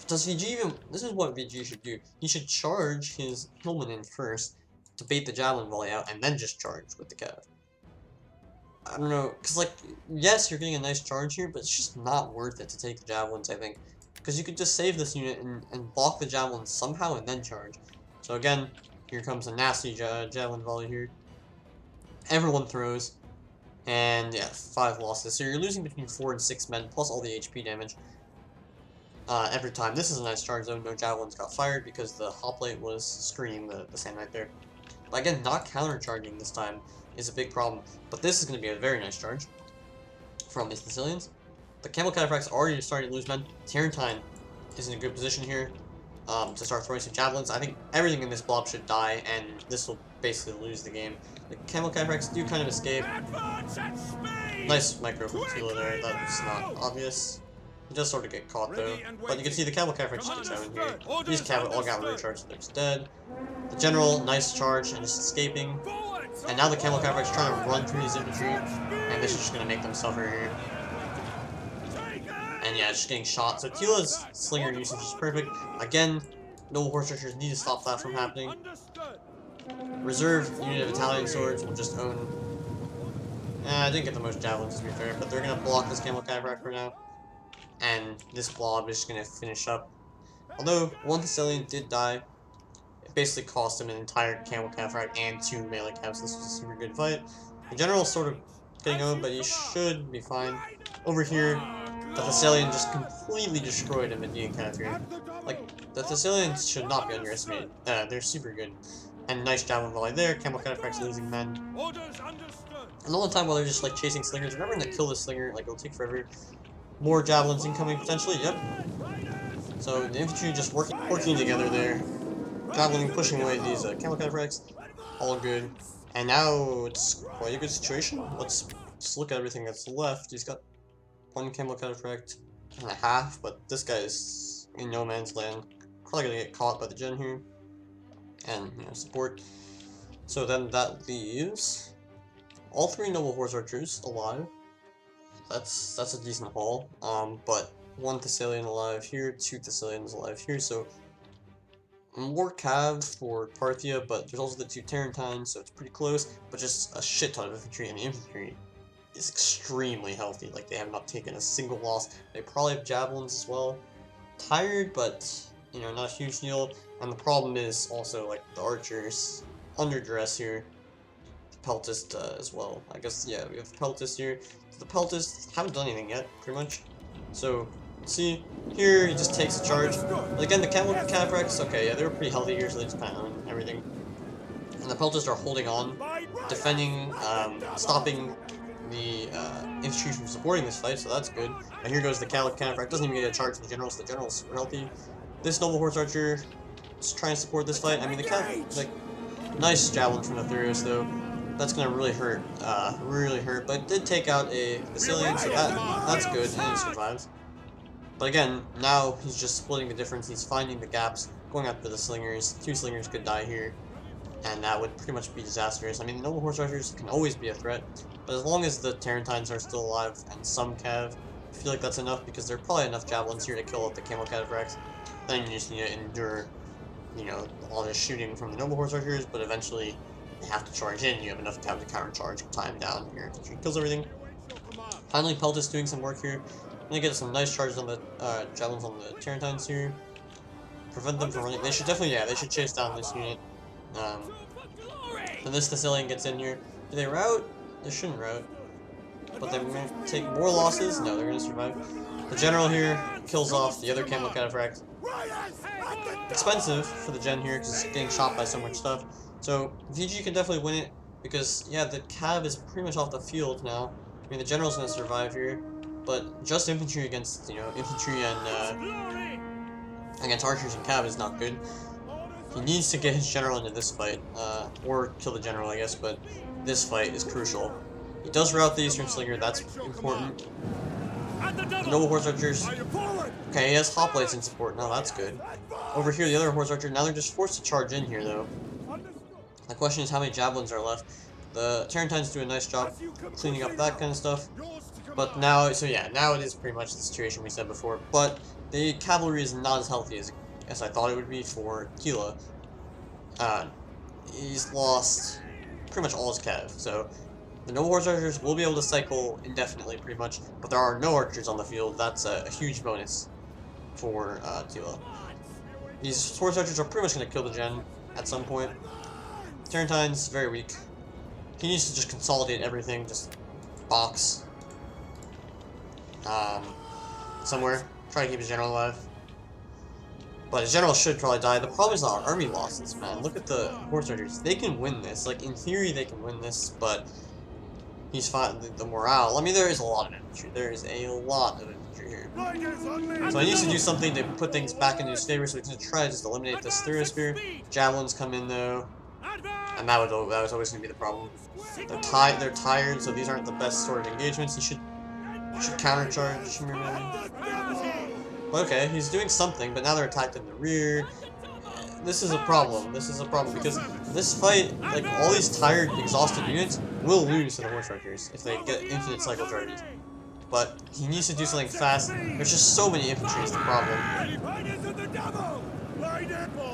does VG even... This is what VG should do. He should charge his Hillman in first to bait the javelin volley out and then just charge with the cav. I don't know, because, yes, you're getting a nice charge here, but it's just not worth it to take the javelins, I think. Because you could just save this unit and block the javelins somehow and then charge. So again, here comes a nasty javelin volley here. Everyone throws. And yeah, 5 losses. So you're losing between 4 and 6 men, plus all the HP damage. Every time. This is a nice charge though. No javelins got fired because the hoplite was screening the Sand Knight there. But again, not counter-charging this time is a big problem. But this is going to be a very nice charge from the Sicilians. The Camel Cataphracts already starting to lose men. Tarantine is in a good position here to start throwing some javelins. I think everything in this blob should die, and this will basically lose the game. The Camel Cataphracts do kind of escape. Nice micro from Tila there. That's not obvious. He does sort of get caught though. But you can see the Camel Cataphracts just out in here. These Camel all got recharged, so they're just dead. The General, nice charge and just escaping. And now the Camel Cataphracts trying to run through his infantry, and this is just going to make them suffer here. And yeah, just getting shot. So Tila's Slinger usage is perfect. Again, Noble Horse Archers need to stop that from happening. Reserve unit of Italian swords will just own. I didn't get the most javelins to be fair, but they're going to block this Camel Cataphract for now. And this blob is just going to finish up Although one Thessalian did die, it basically cost him an entire camel cataphracts and 2 melee caps. This was a super good fight. The general's sort of getting owned, but he should be fine. Over here, the Thessalian just completely destroyed a Median calf here. Like, the Thessalians should not be underestimated. They're super good. And nice javelin volley there. Camel cataphracts losing men. Orders understood. And all the time while they're just like chasing slingers, remember to kill the slinger, like it'll take forever. More javelins incoming potentially, yep. So the infantry just working together there. Javelin pushing away these camel cataphracts. All good. And now it's quite a good situation. Let's look at everything that's left. He's got 1 camel cataphract and a half, but this guy is in no man's land. Probably gonna get caught by the gen here. And, you know, support. So then that leaves all 3 noble horse archers alive. That's a decent haul. But 1 Thessalian alive here, 2 Thessalians alive here, so more cav for Parthia, but there's also the 2 Tarentines, so it's pretty close, but just a shit ton of infantry, and the infantry is extremely healthy. Like, they have not taken a single loss. They probably have javelins as well. Tired, but, you know, not a huge deal. And the problem is also, like, the archers underdress here. The Peltist as well. I guess, yeah, we have Peltist here. The Peltists haven't done anything yet, pretty much. So, see, here he just takes a charge. But again, the camel cataphracts, okay, yeah, they were pretty healthy here, so they just kind of own everything. And the Peltists are holding on, defending, stopping the infantry from supporting this fight, so that's good. And here goes the camel cataphract, doesn't even get a charge from the general, so the general's super healthy. This noble horse archer is trying to support this fight. I mean, the like, nice javelin from the Epirus, though. That's gonna really hurt, but it did take out a Thessalian, so that's good, and it survives. But again, now he's just splitting the difference, he's finding the gaps, going after the slingers. 2 slingers could die here, and that would pretty much be disastrous. I mean, the noble horse archers can always be a threat, but as long as the Tarentines are still alive and some cav, I feel like that's enough, because there are probably enough javelins here to kill off the camel cataphracts. Then you just need to endure, you know, all this shooting from the noble horse archers, but eventually they have to charge in. You have enough cav to counter charge, time down here. He kills everything. Finally, Peltis doing some work here. Gonna get some nice charges on the javelins on the Tarentines here. Prevent them from running. They should definitely, yeah, they should chase down this unit. And this Thessalian gets in here. Do they rout? They shouldn't rout. But they may take more losses? No, they're gonna survive. The general here kills off the other camel cataphract. Expensive for the gen here because it's getting shot by so much stuff. So VG can definitely win it because, yeah, the cav is pretty much off the field now. I mean, the general's gonna survive here, but just infantry against, you know, infantry and against archers and cav is not good. He needs to get his general into this fight, or kill the general, I guess, but this fight is crucial. He does rout the Eastern Slinger, that's important. The noble horse archers. Okay, he has hoplites in support, now that's good. Over here, the other horse archer, now they're just forced to charge in here, though. The question is how many javelins are left. The Tarentines do a nice job cleaning up that kind of stuff. But now, so yeah, now it is pretty much the situation we said before. But the cavalry is not as healthy as I thought it would be for Tila. He's lost pretty much all his cav, so the noble horse archers will be able to cycle indefinitely, pretty much, but there are no archers on the field. That's a huge bonus for Tila. These horse archers are pretty much going to kill the gen at some point. Tarentine's very weak. He needs to just consolidate everything, just box somewhere, try to keep his general alive. But his general should probably die. The problem is our army losses, man. Look at the horse archers. They can win this. Like, in theory, they can win this, but he's fine. The morale. I mean, there is a lot of infantry. There is a lot of infantry here. So I need to do something to put things back into his favor, so he's going to try to just eliminate this Therosphere. Javelins come in, though. And that was always going to be the problem. They're tired, so these aren't the best sort of engagements. He should countercharge. But okay, he's doing something, but now they're attacked in the rear. This is a problem. This is a problem because this fight, like, all these tired, exhausted units will lose to the horse archers if they get infinite cycle charges. But he needs to do something fast. There's just so many infantry is the problem.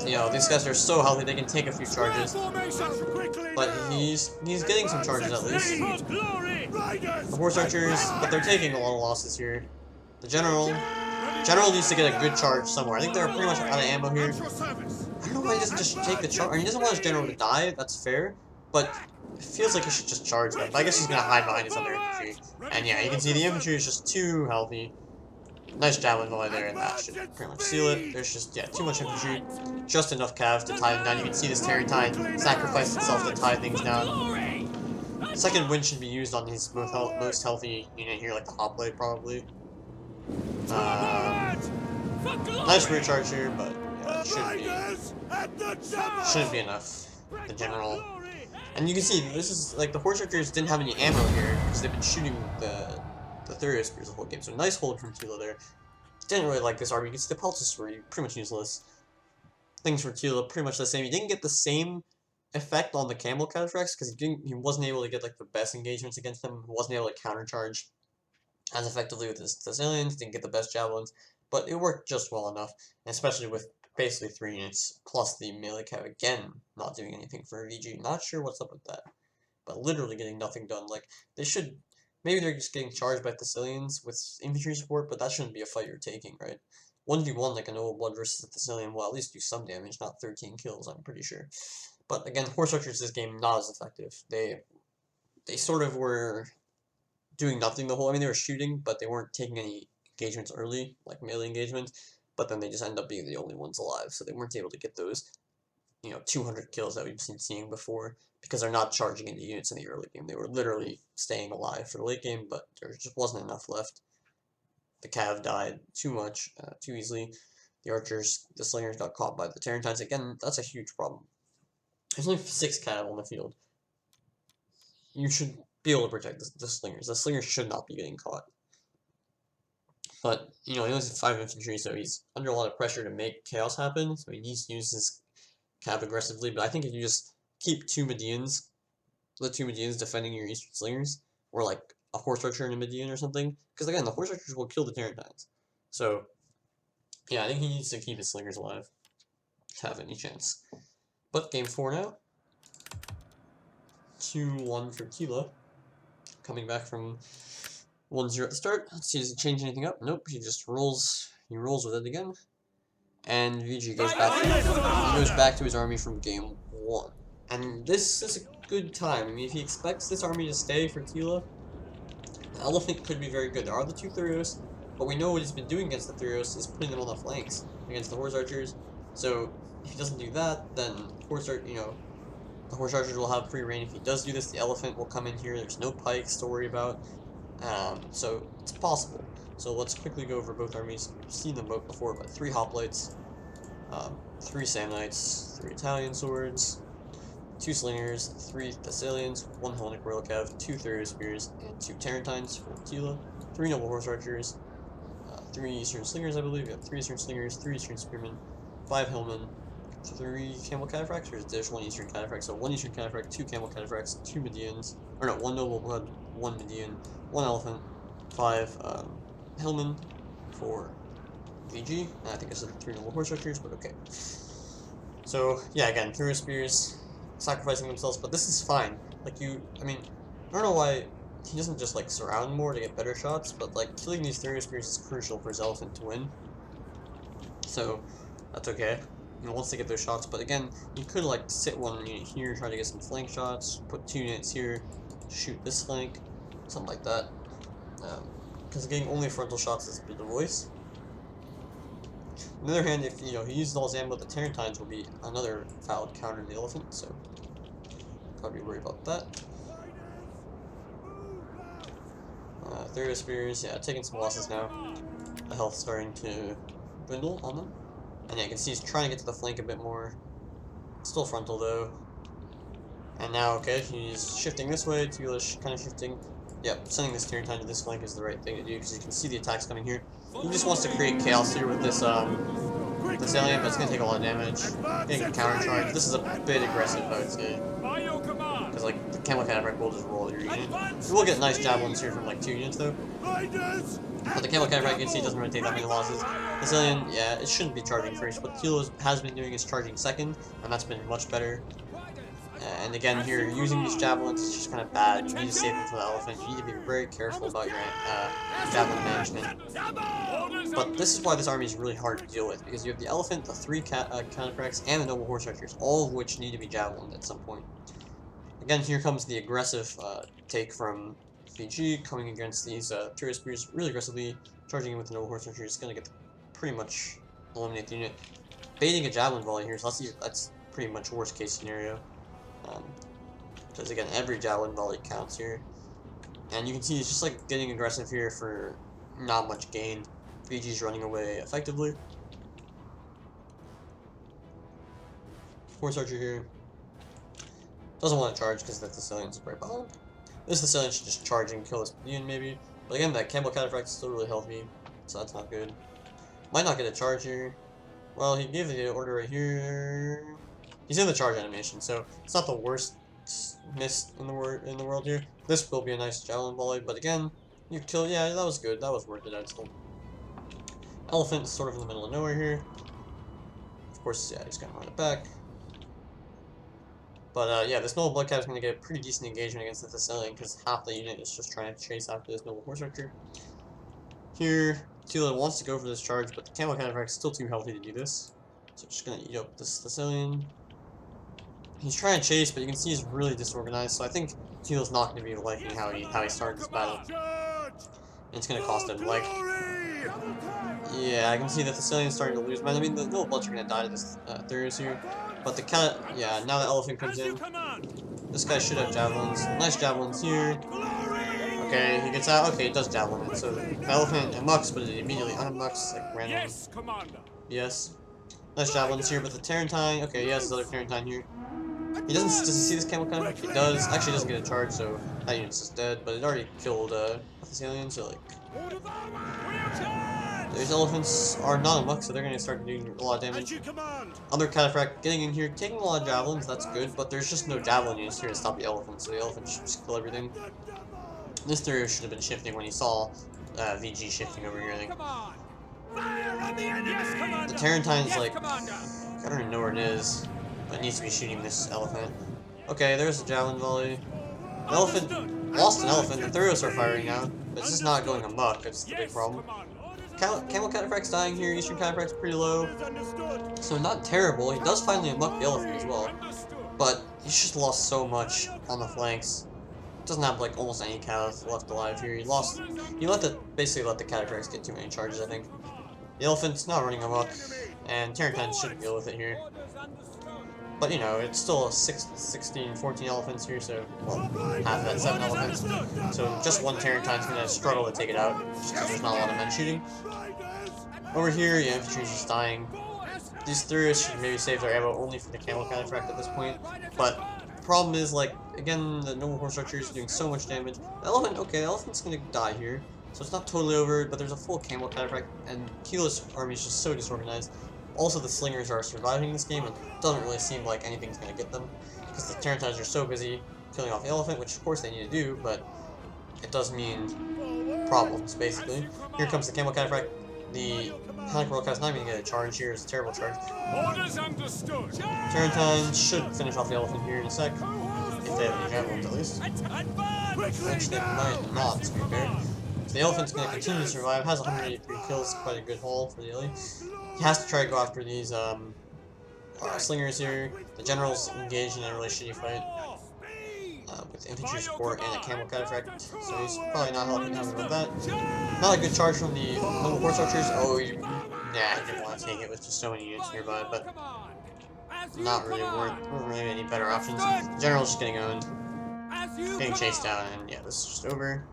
You know, these guys are so healthy they can take a few charges. But he's getting some charges at least. The horse archers, but they're taking a lot of losses here. The general General needs to get a good charge somewhere. I think they're pretty much out of ammo here. I don't know why he doesn't just take the charge. I mean, he doesn't want his general to die, that's fair, but it feels like he should just charge them. But I guess he's gonna hide behind his other infantry. And yeah, you can see the infantry is just too healthy. Nice javelin volley there, and that should pretty much seal it. There's just, yeah, too much infantry. Just enough cav to tie them down. You can see this Tarentine sacrifice itself to tie things down. Second wind should be used on his most healthy unit here, like the hoplite, probably. Nice rear charge here, but yeah, shouldn't be enough. The general. And you can see, this is, like, the horse archers didn't have any ammo here, because they've been shooting the Epirus spears the whole game. So nice hold from Tila there. Didn't really like this army. You can see the pelts were pretty much useless. Things for Tila pretty much the same. He didn't get the same effect on the camel counteracts because he wasn't able to get like the best engagements against them. He wasn't able to countercharge as effectively with his Thessalians. Didn't get the best javelins, but it worked just well enough, and especially with basically 3 units plus the melee cav again not doing anything for VG. Not sure what's up with that, but literally getting nothing done. Like they should. Maybe they're just getting charged by Thessalians with infantry support, but that shouldn't be a fight you're taking, right? 1v1 like a Noble Blood versus a Thessalian will at least do some damage, not 13 kills, I'm pretty sure. But again, horse archers this game not as effective. They sort of were doing nothing the whole. I mean, they were shooting, but they weren't taking any engagements early, like melee engagements. But then they just end up being the only ones alive, so they weren't able to get those, 200 kills that we've been seeing before because they're not charging into units in the early game. They were literally staying alive for the late game, but there just wasn't enough left. The cav died too much, too easily. The archers, the slingers got caught by the Tarentines. Again, that's a huge problem. There's only 6 cav on the field. You should be able to protect the slingers. The slingers should not be getting caught. But, he only has 5 infantry, so he's under a lot of pressure to make chaos happen, so he needs to use his cav aggressively. But I think if you just keep 2 Medians, the 2 Medians defending your eastern slingers, or like a horse archer and a Median or something, because again, the horse archers will kill the Tarentines. So, yeah, I think he needs to keep his slingers alive to have any chance. But game 4 now. 2-1 for Tila. Coming back from 1-0 at the start. Let's see, does he change anything up? Nope, he just rolls. He rolls with it again. And VG goes back. He goes back to his army from game 1. And this is a good time. I mean, if he expects this army to stay for Tila, the elephant could be very good. There are the 2 Thurios, but we know what he's been doing against the Thurios is putting them on the flanks against the horse archers. So if he doesn't do that, then the horse archers will have free reign. If he does do this, the elephant will come in here. There's no pikes to worry about. So it's possible. So let's quickly go over both armies. We've seen them both before, but 3 hoplites, 3 Samnites, 3 Italian swords, 2 slingers, 3 Thessalians, 1 Hellenic Royal Cav, 2 Thurio spears, and 2 Tarentines for Tila, 3 noble horse archers, 3 Eastern slingers, I believe. We have 3 Eastern slingers, 3 Eastern spearmen, 5 hillmen, 3 camel cataphracts, or is there 1 Eastern cataphract? So 1 Eastern cataphract, 2 camel cataphracts, 2 Medians, or no, 1 noble blood, 1 Median, 1 elephant, 5 hillmen for VG. I think I said 3 noble horse archers, but okay. So yeah, again, Thurio spears sacrificing themselves, but this is fine. Like I mean, I don't know why he doesn't just like surround more to get better shots, but like killing these Thurio spears is crucial for his elephant to win. So that's okay. Once they get those shots, but again, you could like sit 1 unit here, try to get some flank shots, put 2 units here, shoot this flank, something like that. Because getting only frontal shots is a bit of a voice. On the other hand, if he uses all his ammo, the Tarentines will be another valid counter to the elephant, so probably worry about that. Thurio spears, yeah, taking some losses now. The health starting to dwindle on them. And yeah, you can see he's trying to get to the flank a bit more. Still frontal though. And now, okay, he's shifting this way, Tila's kind of shifting. Yep, sending this Tarentine to this flank is the right thing to do, because you can see the attacks coming here. He just wants to create chaos here with this, Thessalian, but it's going to take a lot of damage. Getting a counter charge. This is a bit aggressive, I would say. Because, like, the camel cataphract will just roll your unit. You will get nice javelins here from, like, 2 units, though. But the camel cataphract, you can see, doesn't really take that many losses. Thessalian, yeah, it shouldn't be charging first. What Tila has been doing is charging second, and that's been much better. And again, here, using these javelins is just kind of bad. You need to save them for the elephant. You need to be very careful about your javelin management. But this is why this army is really hard to deal with, because you have the elephant, the 3 cataphracts, and the noble horse archers, all of which need to be javelined at some point. Again, here comes the aggressive take from VG, coming against these Epirus spears really aggressively, charging in with the noble horse archers, going to get pretty much eliminate the unit. Baiting a javelin volley here, so that's pretty much worst case scenario. Because again, every javelin volley counts here. And you can see he's just like getting aggressive here for not much gain. VG's running away effectively. Horse archer here. Doesn't want to charge because the Thessalian's right behind. This Thessalian should just charge and kill this Plebeian maybe. But again, that Campbell Cataphract is still really healthy, so that's not good. Might not get a charge here. Well, he gave the order right here. He's in the charge animation, so it's not the worst miss in the world here. This will be a nice javelin volley, but again, you kill. Yeah, that was good. That was worth it. I'd still. Elephant is sort of in the middle of nowhere here. Of course, yeah, he's gonna run it back. But yeah, this Noble Bloodcat is going to get a pretty decent engagement against the Thessalian because half the unit is just trying to chase after this Noble Horse Archer. Here, Tila wants to go for this charge, but the Campbell Cataphract is still too healthy to do this. So just going to eat up this Thessalian. He's trying to chase, but you can see he's really disorganized, so I think Tila's not going to be liking how he started this battle. And it's going to cost him, like... Yeah, I can see that the Thessalian's starting to lose, man. I mean, the Noble Bloods are going to die to this Epirus here. But the yeah, now the elephant comes in. This guy should have javelins. Nice javelins here. Okay, he gets out. Okay, he does javelin it. So the elephant amucks, but it immediately unmucks, like random. Yes, Commander. Yes. Nice javelins here, but the Tarentine. Okay, he has his other Tarentine here. He doesn't. Does he see this camel coming? He does. Actually, doesn't get a charge, so that unit's just dead. But it already killed this alien, so like. These elephants are not amuck, so they're going to start doing a lot of damage. Other Cataphract getting in here, taking a lot of javelins, that's good, but there's just no javelin units here to stop the elephants, so the elephants should just kill everything. This theory should have been shifting when he saw VG shifting over here, I think. The Tarentine's like, I don't even know where it is, but it needs to be shooting this elephant. Okay, there's the javelin volley. The elephant lost an elephant, the Thuros are firing now, but it's just not going amok, that's the big problem. Camel Cataphract's dying here, Eastern Cataphract's pretty low, so not terrible. He does finally unlock the elephant as well, but he's just lost so much on the flanks. Doesn't have like almost any cav left alive here. He basically let the Cataphracts get too many charges, I think. The elephant's not running amok, and Tarentine should deal with it here. But you know, it's still 14 elephants here, so well, half that 7 elephants. So just one Tarentine's gonna struggle to take it out, just because there's not a lot of men shooting. Over here, yeah, infantry's just dying. These Thuros should maybe save their ammo only for the Camel Cataphract at this point. But the problem is, like, again, the Noble Horse Archer is doing so much damage. The elephant, okay, the elephant's gonna die here, so it's not totally over, but there's a full Camel Cataphract, and Tila's army is just so disorganized. Also, the Slingers are surviving this game, and it doesn't really seem like anything's going to get them, because the Tarentines are so busy killing off the elephant, which of course they need to do, but it does mean problems, basically. Here comes the Camel Cataphract. The Panic Worldcat's not even going to get a charge here, it's a terrible charge. Orders understood. Tarentines should finish off the elephant here in a sec, if they have any javelins at least. Which they might not, to be fair. So the elephant's going to continue to survive, has 183 kills, quite a good haul for the elite. He has to try to go after these slingers here. The general's engaged in a really shitty fight with infantry support and a camel cataphract, so he's probably not helping with that. Not a good charge from the noble horse archers. Oh, he didn't want to take it with just so many units nearby, but not really weren't really any better options. The general's just getting owned, getting chased down, and yeah, this is just over.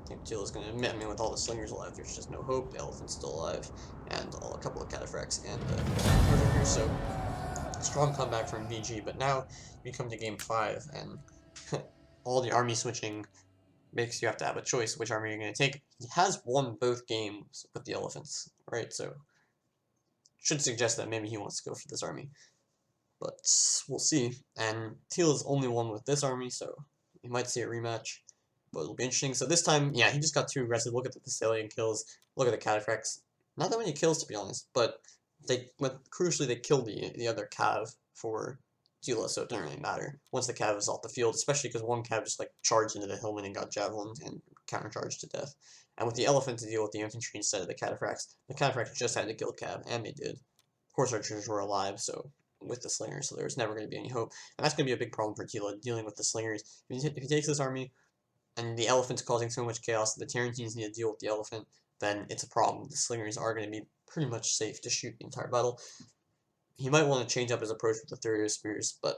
I think Tila's going to admit me with all the slingers alive. There's just no hope. The elephant's still alive, and a couple of cataphracts and here. So strong comeback from VG. But now we come to game 5, and all the army switching makes you have to have a choice which army you're going to take. He has won both games with the elephants, right? So should suggest that maybe he wants to go for this army, but we'll see. And Tila's only won with this army, so you might see a rematch. But it'll be interesting. So this time, yeah, he just got too aggressive. Look at the Thessalian kills. Look at the Cataphracts. Not that many kills, to be honest, but crucially, they killed the other Cav for Tila, so it didn't really matter once the Cav was off the field, especially because one Cav just like charged into the Hillman and got javelin and countercharged to death. and with the elephant to deal with the infantry instead of the cataphracts just had to kill Cav, and they did. Of course, archers were alive, so with the slingers, so there was never going to be any hope, and that's going to be a big problem for Tila, dealing with the slingers. If he takes this army, and the elephant's causing so much chaos that the Tarantines need to deal with the elephant, then it's a problem. The slingers are going to be pretty much safe to shoot the entire battle. He might want to change up his approach with the Thurio spears, but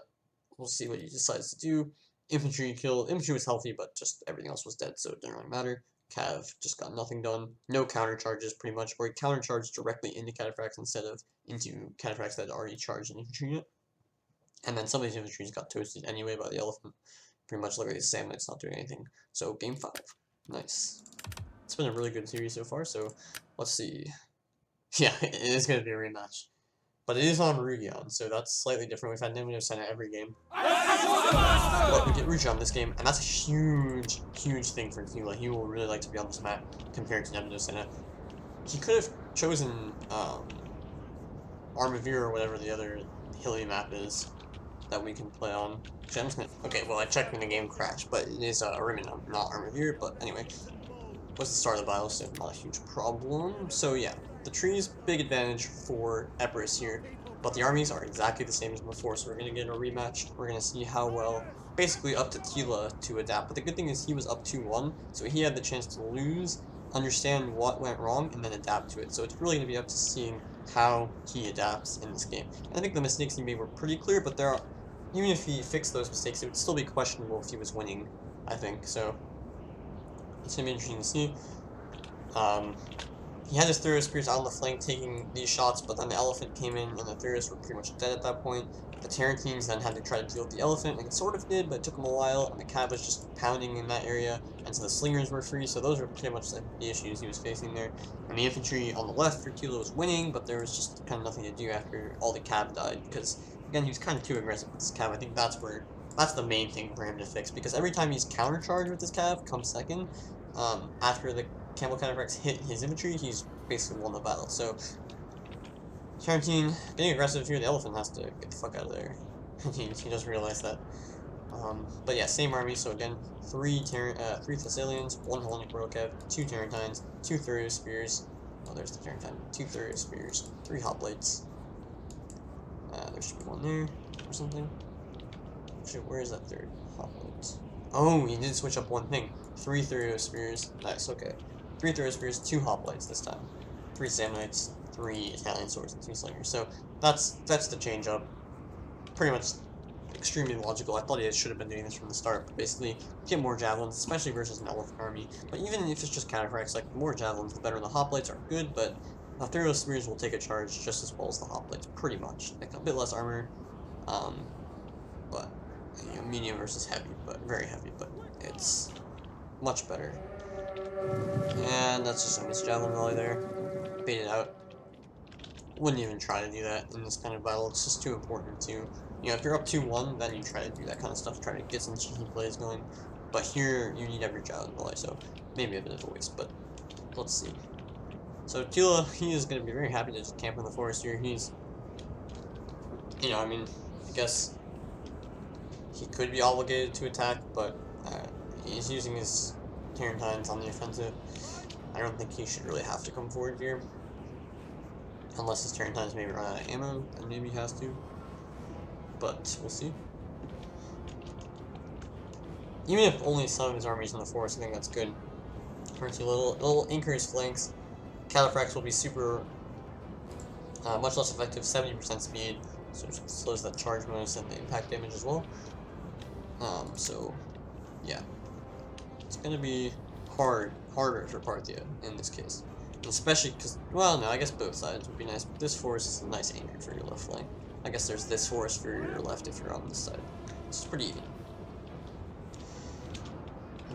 we'll see what he decides to do. Infantry killed. Infantry was healthy, but just everything else was dead, so it didn't really matter. Cav just got nothing done. No counter charges, pretty much, or he counter charged directly into cataphracts instead of into cataphracts that had already charged an infantry unit. And then some of these infantries got toasted anyway by the elephant. Pretty much literally the same, it's not doing anything. So game 5. Nice. It's been a really good series so far, so let's see. Yeah, it is going to be a rematch. But it is on Rugion, so that's slightly different. We've had Nemino Senna every game. But we get Rugion this game, and that's a huge, huge thing for Tila. He will really like to be on this map compared to Nemino Senna. He could have chosen Armavir or whatever the other hilly map is that we can play on. Actually, I'm just gonna... Okay, well, I checked when the game crashed, but it is Rimino, not Armavir, but anyway. Was the start of the battle, so not a huge problem. So yeah, the tree's big advantage for Epirus here, but the armies are exactly the same as before, so we're going to get a rematch. We're going to see how well, basically up to Tila to adapt, but the good thing is he was up 2-1, so he had the chance to lose, understand what went wrong, and then adapt to it. So it's really going to be up to seeing how he adapts in this game. And I think the mistakes he made were pretty clear, but there are, even if he fixed those mistakes, it would still be questionable if he was winning, I think, so it's going to be interesting to see. He had his Thurio spears out on the flank taking these shots, but then the elephant came in and the Thurios were pretty much dead at that point. The Tarantines then had to try to deal with the elephant, and it sort of did, but it took them a while, and the Cav was just pounding in that area, and so the slingers were free, so those were pretty much the issues he was facing there. And the infantry on the left for Tila was winning, but there was just kind of nothing to do after all the Cav died, because, again, he was kind of too aggressive with this Cav. I think that's the main thing for him to fix, because every time he's countercharged with this Cav, come second, after the Camel Cataphracts hit his infantry, he's basically won the battle. So, Tarantine getting aggressive here, the elephant has to get the fuck out of there. he doesn't realize that. But yeah, same army, so again, 3 Thessalians, 1 Hellenic Royal Cav, 2 Tarantines, 2 Thurio Spears. Oh, there's the Tarantine. 2 Thurio Spears, 3 Hoplites. There should be 1 there, or something. Actually, where is that 3rd Hoplite? Oh, he did switch up 1 thing. 3 Thurio Spears. Nice, okay. 3 Thurio Spears, 2 Hoplites this time. 3 Samnites, 3 Italian Swords, and 2 Slingers. So that's the change up. Pretty much extremely logical. I thought he should have been doing this from the start, but basically get more javelins, especially versus an elephant army. But even if it's just cataphracts, like the more javelins, the better. The hoplites are good, but the Thurio Spears will take a charge just as well as the hoplites, pretty much. Like a bit less armor, but you know, medium versus heavy, but very heavy, but it's much better. And that's just a missed javelin volley there. Bait it out. Wouldn't even try to do that in this kind of battle. It's just too important to, you know, if you're up 2-1, then you try to do that kind of stuff, try to get some cheeky plays going. But here, you need every javelin volley, so maybe a bit of a waste, but let's see. So Tila, he is going to be very happy to just camp in the forest here. He's, you know, I mean, I guess he could be obligated to attack, but he's using his Tarantines on the offensive. I don't think he should really have to come forward here. Unless his Tarantines maybe run out of ammo, and maybe he has to. But we'll see. Even if only some of his armies in the forest, I think that's good. Parthia it'll anchor his flanks. Cataphracts will be super, much less effective, 70% speed, so it slows that charge bonus and the impact damage as well. So, yeah. It's gonna be harder for Parthia in this case. Especially because, well, no, I guess both sides would be nice, but this forest is a nice anchor for your left flank. I guess there's this forest for your left if you're on this side. It's pretty even.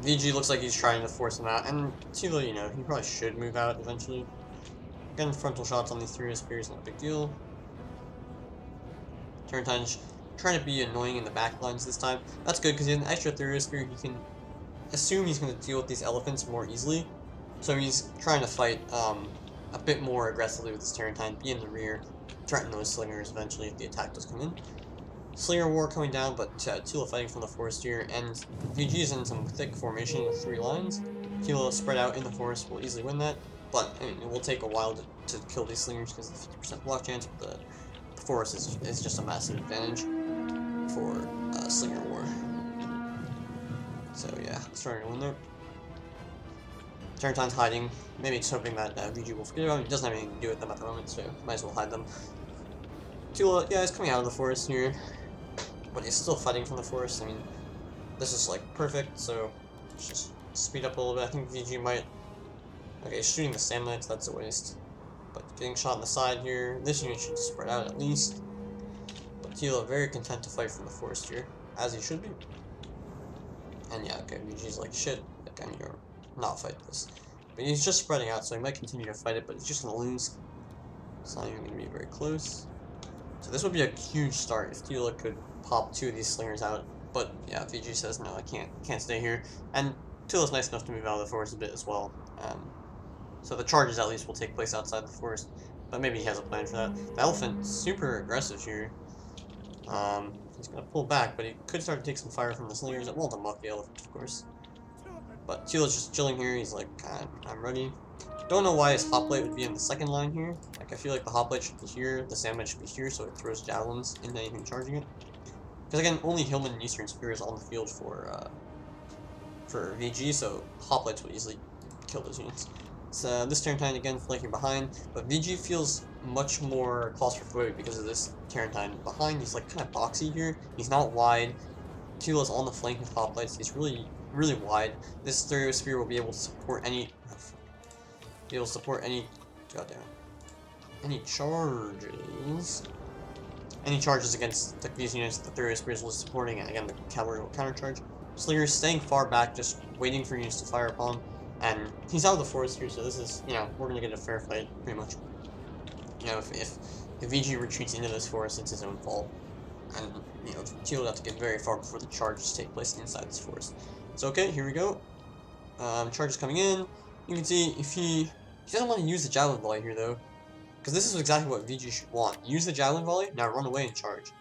VG looks like he's trying to force him out, and Tila, you know, he probably should move out eventually. Again, frontal shots on these Thurio Spears, not a big deal. Tarantines trying to be annoying in the backlines this time. That's good, because he has an extra Thurio Spear, he can assume he's going to deal with these elephants more easily. So he's trying to fight a bit more aggressively with his Tarantine, be in the rear, threaten those slingers eventually if the attack does come in. Slinger war coming down, but Tila fighting from the forest here, and VG is in some thick formation with 3 lines. Tila spread out in the forest will easily win that, but I mean, it will take a while to kill these slingers because of the 50% block chance, but the forest is just a massive advantage for Slinger War. So yeah, starting to win there. Turrentine's hiding, maybe just hoping that VG will forget about him. He doesn't have anything to do with them at the moment, so might as well hide them. Tila, yeah, he's coming out of the forest here, but he's still fighting from the forest. I mean, this is like perfect, so let's just speed up a little bit. I think VG might. Okay, he's shooting the Sandlights, that's a waste. But getting shot on the side here, this unit should spread out at least. But Tila very content to fight from the forest here, as he should be. And yeah, okay, VG's like, shit, like, I need to not fight this. But he's just spreading out, so he might continue to fight it, but he's just gonna lose. It's not even gonna be very close. So this would be a huge start if Tila could pop 2 of these slingers out. But yeah, VG says, no, I can't stay here. And Tila's nice enough to move out of the forest a bit as well. So the charges at least will take place outside the forest, but maybe he has a plan for that. The elephant super aggressive here. He's gonna pull back, but he could start to take some fire from the slingers. It won't unlock the elephant, of course. But Tila's just chilling here. He's like, I'm ready. Don't know why his hoplite would be in the second line here. Like, I feel like the hoplite should be here, the sandwich should be here, so it throws javelins into anything charging it. Because again, only Hillman and Eastern Spear is on the field for VG, so hoplites would easily kill those units. So this Turrentine again flanking behind, but VG feels much more claustrophobic because of this Turrentine behind. He's like kind of boxy here. He's not wide. Tila's on the flank with hoplites. He's really wide. This Stereo Spear will be able to support any any charges. Any charges against these units the Stereo Spears was supporting, and again the cavalry will countercharge. Slingers staying far back, just waiting for units to fire upon. And he's out of the forest here, so this is, you know, we're gonna get a fair fight, pretty much. You know, if VG retreats into this forest, it's his own fault. And, you know, Tila will have to get very far before the charges take place inside this forest. So, okay, here we go. Charges coming in. You can see if he doesn't want to use the javelin volley here, though. Because this is exactly what VG should want. Use the javelin volley, now run away and charge.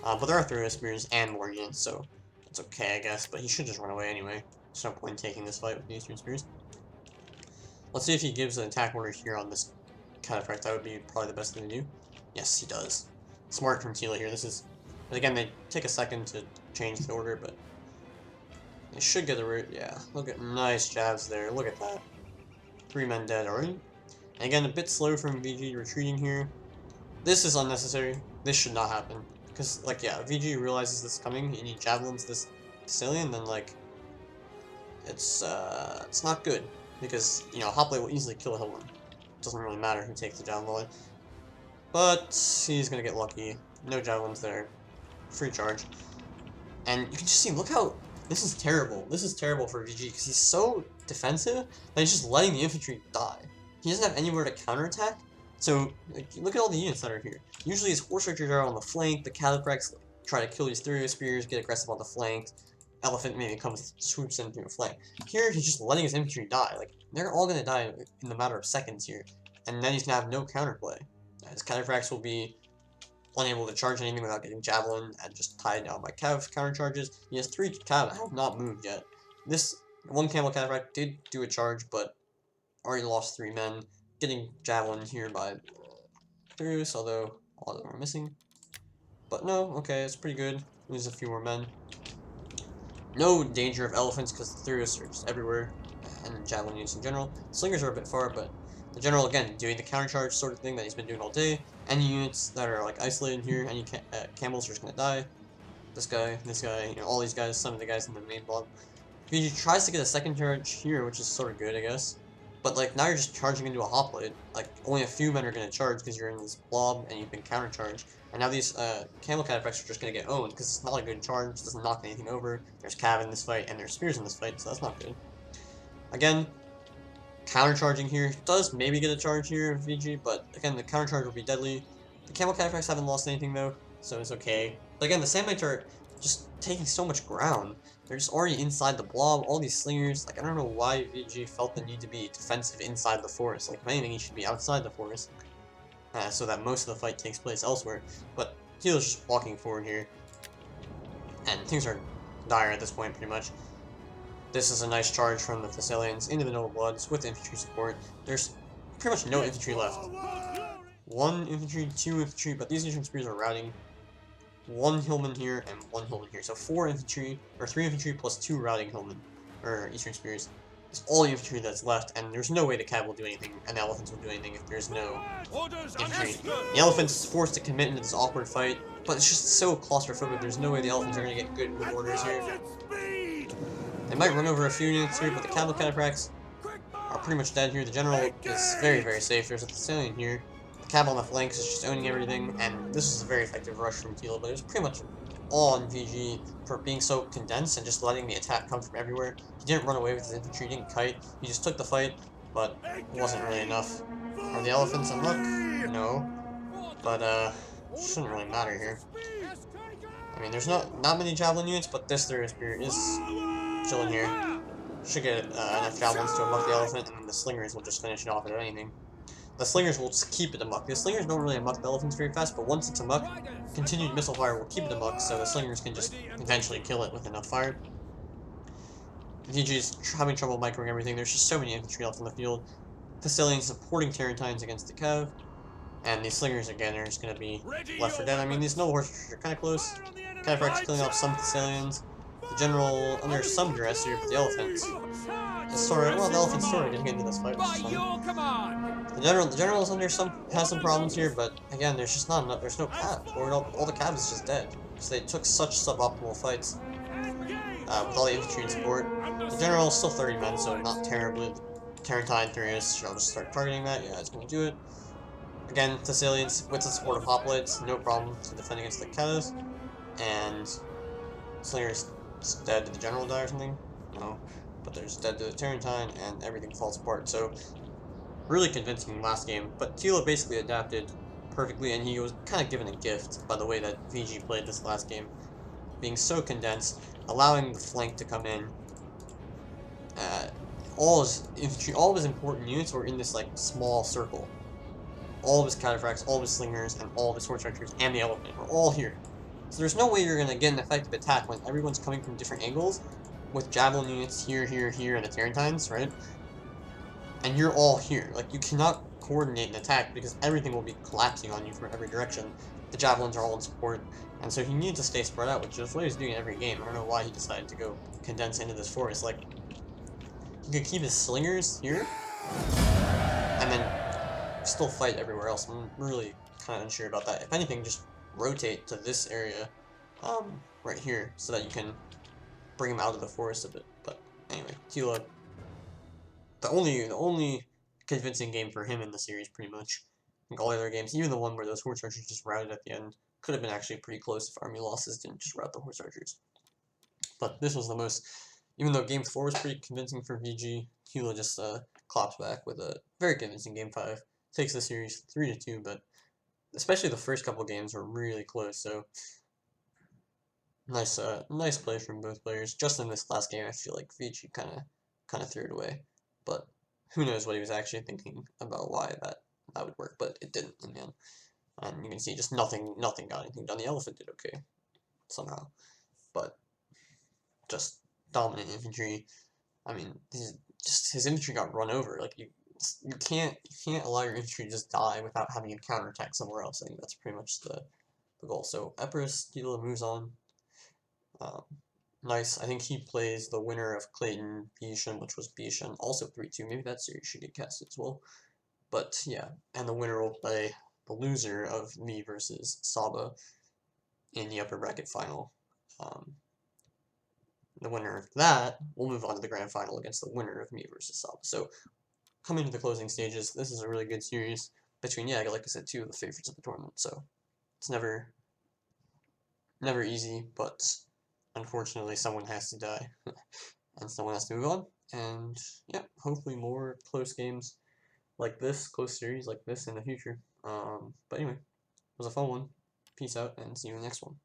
But there are Stereo Spears and more units, so it's okay, I guess. But he should just run away anyway. There's no point in taking this fight with the Eastern Spears. Let's see if he gives an attack order here on this cataphract. That would be probably the best thing to do. Yes, he does. Smart from Tila here. This is, but again, they take a second to change the order, but they should get a route. Yeah, look at nice jabs there. Look at that. 3 men dead already. And again, a bit slow from VG retreating here. This is unnecessary. This should not happen. Because, like, yeah, VG realizes this is coming, and he javelins this Sicilian, then, like, it's not good. Because, you know, hoplite will easily kill a Hillman. Doesn't really matter who takes the javelin volley. But he's gonna get lucky. No javelins there. Free charge. And you can just see, look how, this is terrible. This is terrible for VG, because he's so defensive that he's just letting the infantry die. He doesn't have anywhere to counterattack. So, like, look at all the units that are here. Usually his horse archers are on the flank, the cataphracts try to kill these Stereo Spears, get aggressive on the flank. Elephant maybe swoops in through a flank. Here, he's just letting his infantry die. Like, they're all gonna die in the matter of seconds here. And then he's gonna have no counterplay. His cataphracts will be unable to charge anything without getting javelin and just tied down by cav countercharges. He has 3 cav that have not moved yet. This one camel cataphract did do a charge, but already lost 3 men. Getting javelin here by Epirus, although all of them are missing. But no, okay, it's pretty good. Lose a few more men. No danger of elephants because the Epirus are just everywhere, and javelin units in general. Slingers are a bit far, but the general, again, doing the countercharge sort of thing that he's been doing all day. Any units that are, like, isolated here, any camels are just gonna die. This guy, you know, all these guys, some of the guys in the main blob. He tries to get a second charge here, which is sort of good, I guess. But, like, now you're just charging into a hoplite. Like, only a few men are gonna charge because you're in this blob and you've been countercharged. And now these camel cataphracts are just gonna get owned because it's not a good charge, it doesn't knock anything over. There's cav in this fight and there's spears in this fight, so that's not good. Again, countercharging here does maybe get a charge here, VG, but again, the countercharge will be deadly. The camel cataphracts haven't lost anything though, so it's okay. But again, the Sandlights are just taking so much ground. They're just already inside the blob, all these slingers. Like, I don't know why VG felt the need to be defensive inside the forest. Like, if anything, he should be outside the forest. So that most of the fight takes place elsewhere. But Tila's just walking forward here. And things are dire at this point, pretty much. This is a nice charge from the Thessalians into the Noble Bloods with infantry support. There's pretty much no infantry left. 1 infantry, 2 infantry, but these Eastern Spears are routing. 1 hillman here and 1 hillman here. So 4 infantry, or 3 infantry plus 2 routing hillmen, or Eastern Spears. It's all the infantry that's left, and there's no way the cav will do anything, and the elephants will do anything if there's no infantry. The elephants is forced to commit into this awkward fight, but it's just so claustrophobic, there's no way the elephants are going to get good move orders here. They might run over a few units here, but the cavalry cataphracts are pretty much dead here. The general is very, very safe. There's a Thessalian here. The cav on the flanks is just owning everything, and this is a very effective rush from Tila, but it was pretty much all on VG for being so condensed and just letting the attack come from everywhere. He didn't run away with his infantry, he didn't kite, he just took the fight, but it wasn't really enough. Are the elephants in luck? No. But, shouldn't really matter here. I mean, there's not many javelin units, but this Therian Spear is chilling here. Should get enough javelins to amok the elephant, and then the slingers will just finish it off at anything. The slingers will just keep it amok. The slingers don't really amok the elephants very fast, but once it's amok, continued missile fire will keep it amok, so the slingers can just eventually kill it with enough fire. VG's having trouble microing everything. There's just so many infantry left on the field. Thessalians supporting Tarentines against the cav, and these slingers again are just going to be left for dead. I mean, these noble horses are kind of close. Cataphracts killing off some Thessalians. The general under some duress here, but the elephants. Well, the elephant's sort of getting into this fight, which is fun. The general is under has some problems here, but again, there's just not enough. There's no cav, or all the cav is just dead because they took such suboptimal fights with all the infantry and support. The general is still 30 men, so not terribly. Tarentine Therius, I'll just start targeting that. Yeah, it's going to do it. Again, Thessalians with the support of hoplites, no problem to defend against the cavs. And Slinger's dead. Did the general die or something? No. But there's dead to the Tarentine, and everything falls apart. So, really convincing last game. But Tila basically adapted perfectly, and he was kind of given a gift by the way that VG played this last game. Being so condensed, allowing the flank to come in. All his infantry, all of his important units were in this like small circle. All of his cataphracts, all of his slingers, and all of his horse archers, and the elephant were all here. So there's no way you're going to get an effective attack when everyone's coming from different angles, with javelin units here, here, here, and the Tarentines, right? And you're all here. Like, you cannot coordinate an attack because everything will be collapsing on you from every direction. The javelins are all in support, and so he needs to stay spread out, which is what he's doing in every game. I don't know why he decided to go condense into this forest. Like, he could keep his slingers here, and then still fight everywhere else. I'm really kind of unsure about that. If anything, just rotate to this area, right here, so that you can bring him out of the forest a bit. But anyway, Tila, the only convincing game for him in the series, pretty much. I think all the other games, even the one where those horse archers just routed at the end, could have been actually pretty close if army losses didn't just rout the horse archers. But this was the most, even though game 4 was pretty convincing for VG, Tila just claps back with a very convincing game 5. Takes the series 3-2, but especially the first couple games were really close, so nice play from both players. Just in this last game, I feel like VG kind of threw it away, but who knows what he was actually thinking about why that would work, but it didn't in the end. And you can see just nothing got anything done. The elephant did okay somehow, but just dominant infantry. I mean, his infantry got run over. Like you can't allow your infantry to just die without having a counterattack somewhere else. I think that's pretty much the goal. So Epirus, Tila moves on. Nice. I think he plays the winner of Clayton Bishan, which was Bishan, also 3-2. Maybe that series should get casted as well. But yeah, and the winner will play the loser of me versus Saba in the upper bracket final. The winner of that will move on to the grand final against the winner of me versus Saba. So coming to the closing stages, this is a really good series between, yeah, like I said, two of the favorites of the tournament. So it's never easy, but unfortunately someone has to die and someone has to move on. And yeah, hopefully more close games like this, close series like this in the future. But anyway, it was a fun one. Peace out and see you in the next one.